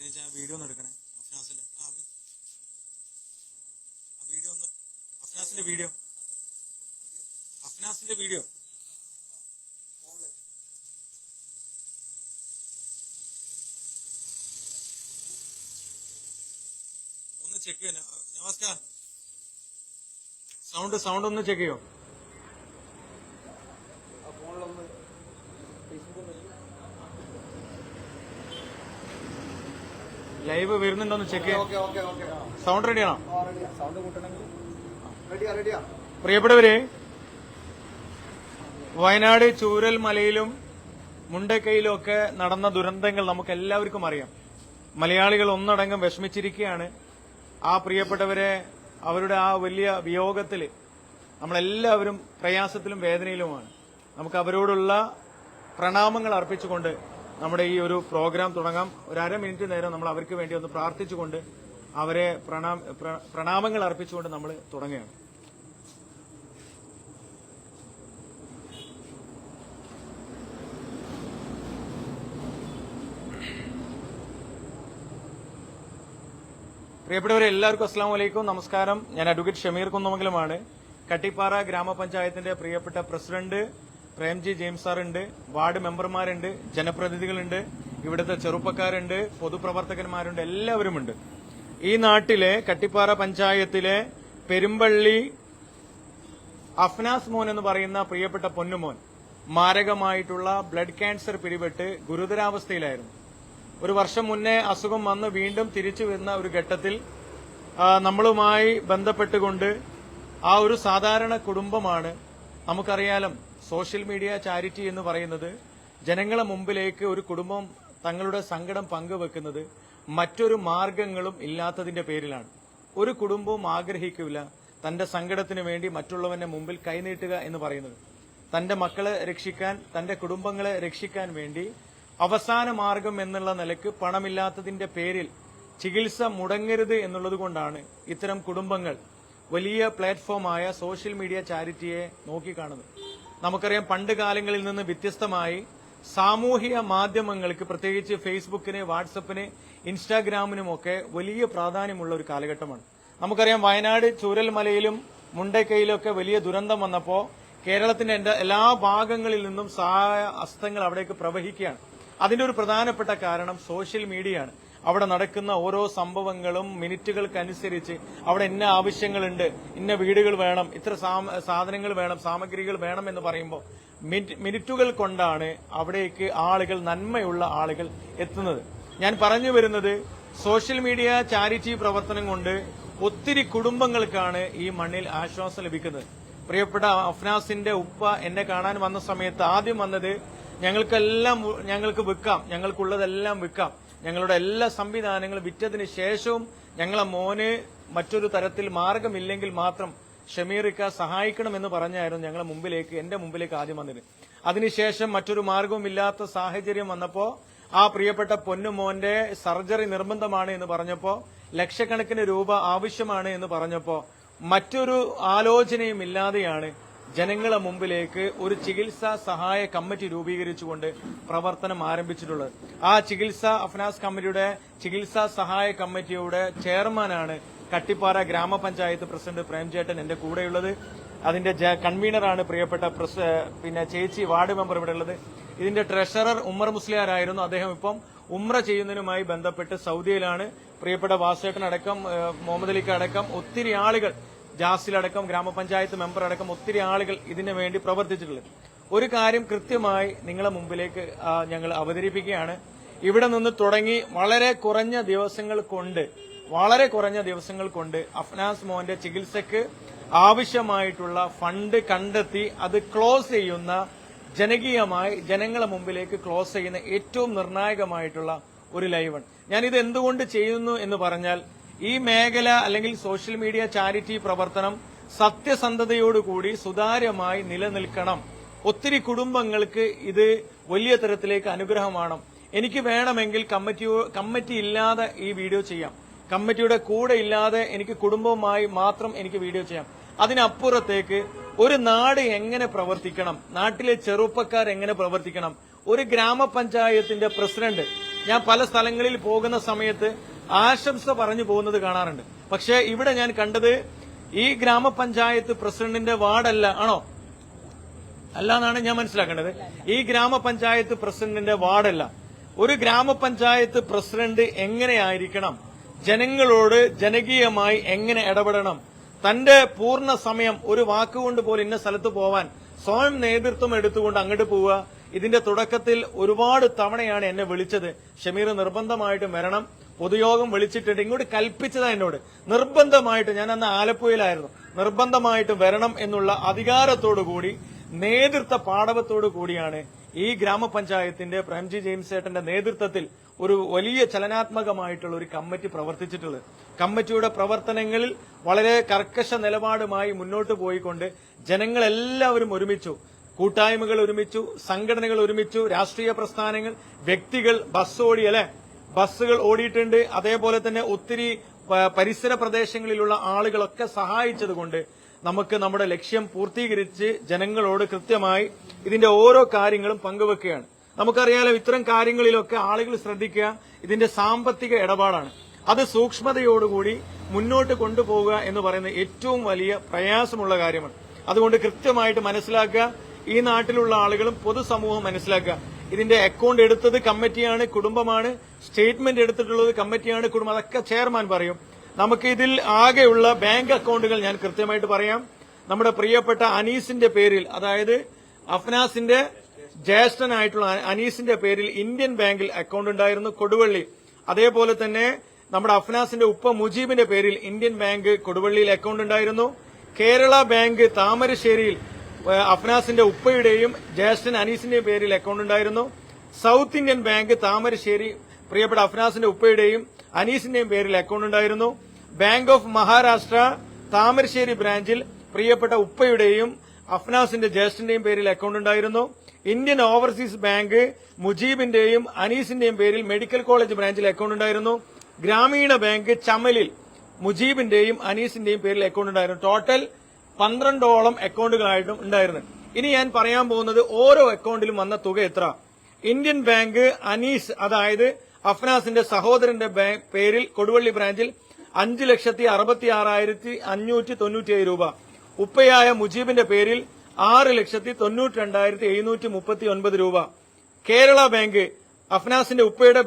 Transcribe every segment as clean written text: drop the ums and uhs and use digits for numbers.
Video ഒന്ന് എടുക്കണേ. അഫ്നാസിന്റെ video ഒന്ന് ചെക്ക് ചെയ്യാൻ. നമസ്കാർ, സൗണ്ട് ഒന്ന് ചെക്ക് ചെയ്യോ? ലൈവ് വരുന്നുണ്ടോന്ന് ചെക്ക് ചെയ്യാം. സൗണ്ട് റെഡിയാണോ? പ്രിയപ്പെട്ടവരെ, വയനാട് ചൂരൽ മലയിലും മുണ്ടക്കയിലും ഒക്കെ നടന്ന ദുരന്തങ്ങൾ നമുക്ക് എല്ലാവർക്കും അറിയാം. മലയാളികൾ ഒന്നടങ്കം വിഷമിച്ചിരിക്കുകയാണ്. ആ പ്രിയപ്പെട്ടവരെ അവരുടെ ആ വലിയ വിയോഗത്തിൽ നമ്മളെല്ലാവരും പ്രയാസത്തിലും വേദനയിലുമാണ്. നമുക്ക് അവരോടുള്ള പ്രണാമങ്ങൾ അർപ്പിച്ചുകൊണ്ട് നമ്മുടെ ഈ ഒരു പ്രോഗ്രാം തുടങ്ങാം. ഒരു അരമിനിറ്റ് നേരം നമ്മൾ അവർക്ക് വേണ്ടി ഒന്ന് പ്രാർത്ഥിച്ചുകൊണ്ട് അവരെ പ്രണാമങ്ങൾ അർപ്പിച്ചുകൊണ്ട് നമ്മൾ തുടങ്ങുകയാണ്. പ്രിയപ്പെട്ടവരെ, എല്ലാവർക്കും അസ്സലാമു അലൈക്കും, നമസ്കാരം. ഞാൻ അഡ്വക്കേറ്റ് ഷമീർ കുന്നമംഗലമാണ്. കട്ടിപ്പാറ ഗ്രാമപഞ്ചായത്തിന്റെ പ്രിയപ്പെട്ട പ്രസിഡന്റ് പ്രേംജി ജെയിംസ് സാറുണ്ട്, വാർഡ് മെമ്പർമാരുണ്ട്, ജനപ്രതിനിധികളുണ്ട്, ഇവിടുത്തെ ചെറുപ്പക്കാരുണ്ട്, പൊതുപ്രവർത്തകന്മാരുണ്ട്, എല്ലാവരുമുണ്ട്. ഈ നാട്ടിലെ കട്ടിപ്പാറ പഞ്ചായത്തിലെ പെരുമ്പള്ളി അഫ്നാസ് മോൻ എന്ന് പറയുന്ന പ്രിയപ്പെട്ട പൊന്നുമോൻ മാരകമായിട്ടുള്ള ബ്ലഡ് ക്യാൻസർ പിടിപെട്ട് ഗുരുതരാവസ്ഥയിലായിരുന്നു. ഒരു വർഷം മുന്നേ അസുഖം വന്ന് വീണ്ടും തിരിച്ചു വരുന്ന ഒരു ഘട്ടത്തിൽ നമ്മളുമായി ബന്ധപ്പെട്ടുകൊണ്ട് ആ ഒരു സാധാരണ കുടുംബമാണ്. നമുക്കറിയാലോ, സോഷ്യൽ മീഡിയ ചാരിറ്റി എന്ന് പറയുന്നത് ജനങ്ങളെ മുമ്പിലേക്ക് ഒരു കുടുംബം തങ്ങളുടെ സങ്കടം പങ്കുവെക്കുന്നത് മറ്റൊരു മാർഗങ്ങളും ഇല്ലാത്തതിന്റെ പേരിലാണ്. ഒരു കുടുംബവും ആഗ്രഹിക്കില്ല തന്റെ സങ്കടത്തിന് വേണ്ടി മറ്റുള്ളവന്റെ മുമ്പിൽ കൈനീട്ടുക എന്ന് പറയുന്നത്. തന്റെ മക്കളെ രക്ഷിക്കാൻ, തന്റെ കുടുംബങ്ങളെ രക്ഷിക്കാൻ വേണ്ടി അവസാന മാർഗം എന്നുള്ള നിലക്ക് പണമില്ലാത്തതിന്റെ പേരിൽ ചികിത്സ മുടങ്ങരുത് എന്നുള്ളത് കൊണ്ടാണ് ഇത്തരം കുടുംബങ്ങൾ വലിയ പ്ലാറ്റ്ഫോമായ സോഷ്യൽ മീഡിയ ചാരിറ്റിയെ നോക്കിക്കാണുന്നത്. നമുക്കറിയാം, പണ്ട് കാലങ്ങളിൽ നിന്ന് വ്യത്യസ്തമായി സാമൂഹിക മാധ്യമങ്ങൾക്ക്, പ്രത്യേകിച്ച് ഫേസ്ബുക്കിന്, വാട്സപ്പിന്, ഇൻസ്റ്റാഗ്രാമിനുമൊക്കെ വലിയ പ്രാധാന്യമുള്ള ഒരു കാലഘട്ടമാണ്. നമുക്കറിയാം, വയനാട് ചൂരൽമലയിലും മുണ്ടക്കയിലും ഒക്കെ വലിയ ദുരന്തം വന്നപ്പോൾ കേരളത്തിന്റെ എല്ലാ ഭാഗങ്ങളിൽ നിന്നും സഹായ ഹസ്തങ്ങൾ അവിടേക്ക് പ്രവഹിക്കുകയാണ്. അതിന്റെ ഒരു പ്രധാനപ്പെട്ട കാരണം സോഷ്യൽ മീഡിയയാണ്. അവിടെ നടക്കുന്ന ഓരോ സംഭവങ്ങളും മിനിറ്റുകൾക്കനുസരിച്ച് അവിടെ ഇന്ന ആവശ്യങ്ങളുണ്ട്, ഇന്ന വീടുകൾ വേണം, ഇത്ര സാധനങ്ങൾ വേണം, സാമഗ്രികൾ വേണം എന്ന് പറയുമ്പോൾ മിനിറ്റുകൾ കൊണ്ടാണ് അവിടേക്ക് ആളുകൾ, നന്മയുള്ള ആളുകൾ എത്തുന്നത്. ഞാൻ പറഞ്ഞു വരുന്നത്, സോഷ്യൽ മീഡിയ ചാരിറ്റി പ്രവർത്തനം കൊണ്ട് ഒത്തിരി കുടുംബങ്ങൾക്കാണ് ഈ മണ്ണിൽ ആശ്വാസം ലഭിക്കുന്നത്. പ്രിയപ്പെട്ട അഫ്നാസിന്റെ ഉപ്പ എന്നെ കാണാൻ വന്ന സമയത്ത് ആദ്യം വന്നത്, ഞങ്ങൾക്ക് വിൽക്കാം, ഞങ്ങൾക്കുള്ളതെല്ലാം വിൽക്കാം, ഞങ്ങളുടെ എല്ലാ സംവിധാനങ്ങളും വിറ്റതിന് ശേഷവും ഞങ്ങളെ മോന് മറ്റൊരു തരത്തിൽ മാർഗമില്ലെങ്കിൽ മാത്രം ഷമീറിക്ക സഹായിക്കണമെന്ന് പറഞ്ഞായിരുന്നു എന്റെ മുമ്പിലേക്ക് ആദ്യം വന്നത്. അതിനുശേഷം മറ്റൊരു മാർഗവുമില്ലാത്ത സാഹചര്യം വന്നപ്പോ ആ പ്രിയപ്പെട്ട പൊന്നുമോന്റെ സർജറി നിർബന്ധമാണ് എന്ന് പറഞ്ഞപ്പോ, ലക്ഷക്കണക്കിന് രൂപ ആവശ്യമാണ് എന്ന് പറഞ്ഞപ്പോ മറ്റൊരു ആലോചനയും ഇല്ലാതെയാണ് ജനങ്ങളെ മുമ്പിലേക്ക് ഒരു ചികിത്സാ സഹായ കമ്മിറ്റി രൂപീകരിച്ചുകൊണ്ട് പ്രവർത്തനം ആരംഭിച്ചിട്ടുള്ളത്. ആ അഫ്നാസ് കമ്മിറ്റിയുടെ ചികിത്സാ സഹായ കമ്മിറ്റിയുടെ ചെയർമാനാണ് കട്ടിപ്പാറ ഗ്രാമപഞ്ചായത്ത് പ്രസിഡന്റ് പ്രേംചേട്ടൻ എന്റെ കൂടെയുള്ളത്. അതിന്റെ കൺവീനറാണ് പ്രിയപ്പെട്ട ചേച്ചി, വാർഡ് മെമ്പർ ഇവിടെ ഉള്ളത്. ഇതിന്റെ ട്രഷറർ ഉമ്മർ മുസ്ലിയാരായിരുന്നു. അദ്ദേഹം ഇപ്പം ഉംറ ചെയ്യുന്നതിനുമായി ബന്ധപ്പെട്ട് സൗദിയിലാണ്. പ്രിയപ്പെട്ട വാസേട്ടൻ അടക്കം, മുഹമ്മദ് അലിക്ക് അടക്കം ഒത്തിരി ആളുകൾ, ജാസിലടക്കം, ഗ്രാമപഞ്ചായത്ത് മെമ്പർ അടക്കം ഒത്തിരി ആളുകൾ ഇതിനു വേണ്ടി പ്രവർത്തിച്ചിട്ടുള്ളത്. ഒരു കാര്യം കൃത്യമായി നിങ്ങളെ മുമ്പിലേക്ക് ഞങ്ങൾ അവതരിപ്പിക്കുകയാണ്. ഇവിടെ നിന്ന് തുടങ്ങി വളരെ കുറഞ്ഞ ദിവസങ്ങൾ കൊണ്ട് അഫ്നാസ് മോന്റെ ചികിത്സക്ക് ആവശ്യമായിട്ടുള്ള ഫണ്ട് കണ്ടെത്തി അത് ക്ലോസ് ചെയ്യുന്ന, ജനകീയമായി ജനങ്ങളെ മുമ്പിലേക്ക് ക്ലോസ് ചെയ്യുന്ന ഏറ്റവും നിർണായകമായിട്ടുള്ള ഒരു ലൈവാണ്. ഞാനിത് എന്തുകൊണ്ട് ചെയ്യുന്നു എന്ന് പറഞ്ഞാൽ, ഈ മേഖല അല്ലെങ്കിൽ സോഷ്യൽ മീഡിയ ചാരിറ്റി പ്രവർത്തനം സത്യസന്ധതയോടുകൂടി സുതാര്യമായി നിലനിൽക്കണം. ഒത്തിരി കുടുംബങ്ങൾക്ക് ഇത് വലിയ തരത്തിലേക്ക് അനുഗ്രഹമാണ്. എനിക്ക് വേണമെങ്കിൽ കമ്മിറ്റി ഇല്ലാതെ ഈ വീഡിയോ ചെയ്യാം, കമ്മിറ്റിയുടെ കൂടെ ഇല്ലാതെ എനിക്ക് കുടുംബവുമായി മാത്രം എനിക്ക് വീഡിയോ ചെയ്യാം. അതിനപ്പുറത്തേക്ക് ഒരു നാട് എങ്ങനെ പ്രവർത്തിക്കണം, നാട്ടിലെ ചെറുപ്പക്കാർ എങ്ങനെ പ്രവർത്തിക്കണം, ഒരു ഗ്രാമപഞ്ചായത്തിന്റെ പ്രസിഡന്റ്, ഞാൻ പല സ്ഥലങ്ങളിൽ പോകുന്ന സമയത്ത് ആശംസ പറഞ്ഞു പോകുന്നത് കാണാറുണ്ട്. പക്ഷേ ഇവിടെ ഞാൻ കണ്ടത് ഈ ഗ്രാമപഞ്ചായത്ത് പ്രസിഡന്റിന്റെ വാർഡല്ല, ആണോ? അല്ല എന്നാണ് ഞാൻ മനസ്സിലാക്കേണ്ടത്. ഈ ഗ്രാമപഞ്ചായത്ത് പ്രസിഡന്റിന്റെ വാർഡല്ല. ഒരു ഗ്രാമപഞ്ചായത്ത് പ്രസിഡന്റ് എങ്ങനെയായിരിക്കണം, ജനങ്ങളോട് ജനകീയമായി എങ്ങനെ ഇടപെടണം, തന്റെ പൂർണ്ണ സമയം ഒരു വാക്കുകൊണ്ട് പോലും ഇന്ന സ്ഥലത്ത് പോവാൻ സ്വയം നേതൃത്വം എടുത്തുകൊണ്ട് അങ്ങോട്ട് പോവുക. ഇതിന്റെ തുടക്കത്തിൽ ഒരുപാട് തവണയാണ് എന്നെ വിളിച്ചത്, ഷമീർ നിർബന്ധമായിട്ടും വരണം, പൊതുയോഗം വിളിച്ചിട്ടുണ്ട്, ഇങ്ങോട്ട് കൽപ്പിച്ചതാ എന്നോട് നിർബന്ധമായിട്ട്. ഞാൻ അന്ന് ആലപ്പുഴയിലായിരുന്നു. നിർബന്ധമായിട്ടും വരണം എന്നുള്ള അധികാരത്തോടുകൂടി നേതൃത്വ പാടവത്തോടു കൂടിയാണ് ഈ ഗ്രാമപഞ്ചായത്തിന്റെ പ്രേംജി ജെയിംസ് ചേട്ടന്റെ നേതൃത്വത്തിൽ ഒരു വലിയ ചലനാത്മകമായിട്ടുള്ള ഒരു കമ്മിറ്റി പ്രവർത്തിച്ചിട്ടുള്ളത്. കമ്മിറ്റിയുടെ പ്രവർത്തനങ്ങളിൽ വളരെ കർക്കശ നിലപാടുമായി മുന്നോട്ട് പോയിക്കൊണ്ട് ജനങ്ങളെല്ലാവരും ഒരുമിച്ചു, കൂട്ടായ്മകൾ ഒരുമിച്ചു, സംഘടനകൾ ഒരുമിച്ചു, രാഷ്ട്രീയ പ്രസ്ഥാനങ്ങൾ, വ്യക്തികൾ, ബസ്സുകൾ ഓടിയിട്ടുണ്ട്. അതേപോലെ തന്നെ ഒത്തിരി പരിസര പ്രദേശങ്ങളിലുള്ള ആളുകളൊക്കെ സഹായിച്ചതുകൊണ്ട് നമുക്ക് നമ്മുടെ ലക്ഷ്യം പൂർത്തീകരിച്ച് ജനങ്ങളോട് കൃത്യമായി ഇതിന്റെ ഓരോ കാര്യങ്ങളും പങ്കുവെക്കുകയാണ്. നമുക്കറിയാലോ, ഇത്തരം കാര്യങ്ങളിലൊക്കെ ആളുകൾ ശ്രദ്ധിക്കുക, ഇതിന്റെ സാമ്പത്തിക ഇടപാടാണ്. അത് സൂക്ഷ്മതയോടുകൂടി മുന്നോട്ട് കൊണ്ടുപോകുക എന്ന് പറയുന്നത് ഏറ്റവും വലിയ പ്രയാസമുള്ള കാര്യമാണ്. അതുകൊണ്ട് കൃത്യമായിട്ട് മനസ്സിലാക്കുക, ഈ നാട്ടിലുള്ള ആളുകളും പൊതുസമൂഹം മനസ്സിലാക്കുക. ഇതിന്റെ അക്കൗണ്ട് എടുത്തത് കമ്മിറ്റിയാണ്, കുടുംബമാണ്. സ്റ്റേറ്റ്മെന്റ് എടുത്തിട്ടുള്ളത് കമ്മിറ്റിയാണ്, കുടുംബം. അതൊക്കെ ചെയർമാൻ പറയും. നമുക്ക് ഇതിൽ ആകെയുള്ള ബാങ്ക് അക്കൗണ്ടുകൾ ഞാൻ കൃത്യമായിട്ട് പറയാം. നമ്മുടെ പ്രിയപ്പെട്ട അനീസിന്റെ പേരിൽ, അതായത് അഫ്നാസിന്റെ ജ്യേഷ്ഠനായിട്ടുള്ള അനീസിന്റെ പേരിൽ ഇന്ത്യൻ ബാങ്കിൽ അക്കൗണ്ട് ഉണ്ടായിരുന്നു, കൊടുവള്ളി. അതേപോലെ തന്നെ നമ്മുടെ അഫ്നാസിന്റെ ഉപ്പ മുജീബിന്റെ പേരിൽ ഇന്ത്യൻ ബാങ്ക് കൊടുവള്ളിയിൽ അക്കൗണ്ട് ഉണ്ടായിരുന്നു. കേരള ബാങ്ക് താമരശ്ശേരിയിൽ അഫ്നാസിന്റെ ഉപ്പയുടെയും ജ്യേഷ്ഠൻ അനീസിന്റെയും പേരിൽ അക്കൗണ്ട് ഉണ്ടായിരുന്നു. സൌത്ത് ഇന്ത്യൻ ബാങ്ക് താമരശ്ശേരി പ്രിയപ്പെട്ട അഫ്നാസിന്റെ ഉപ്പയുടെയും അനീസിന്റെയും പേരിൽ അക്കൗണ്ട് ഉണ്ടായിരുന്നു. ബാങ്ക് ഓഫ് മഹാരാഷ്ട്ര താമരശ്ശേരി ബ്രാഞ്ചിൽ പ്രിയപ്പെട്ട ഉപ്പയുടെയും അഫ്നാസിന്റെ ജ്യേഷ്ഠന്റെയും പേരിൽ അക്കൗണ്ട് ഉണ്ടായിരുന്നു. ഇന്ത്യൻ ഓവർസീസ് ബാങ്ക് മുജീബിന്റെയും അനീസിന്റെയും പേരിൽ മെഡിക്കൽ കോളേജ് ബ്രാഞ്ചിൽ അക്കൗണ്ട് ഉണ്ടായിരുന്നു. ഗ്രാമീണ ബാങ്ക് ചമലിൽ മുജീബിന്റെയും അനീസിന്റെയും പേരിൽ അക്കൗണ്ട് ഉണ്ടായിരുന്നു. ടോട്ടൽ 12ഓളം അക്കൗണ്ടുകളായിട്ടും ഉണ്ടായിരുന്നു. ഇനി ഞാൻ പറയാൻ പോകുന്നത് ഓരോ അക്കൗണ്ടിലും വന്ന തുക എത്ര. ഇന്ത്യൻ ബാങ്ക് അനീസ്, അതായത് അഫ്നാസിന്റെ സഹോദരന്റെ പേരിൽ കൊടുവള്ളി ബ്രാഞ്ചിൽ 5,66,597 രൂപ. ഉപ്പയായ മുജീബിന്റെ പേരിൽ 6,92,739 രൂപ. കേരള ബാങ്ക് അഫ്നാസിന്റെ ഉപ്പയുടെ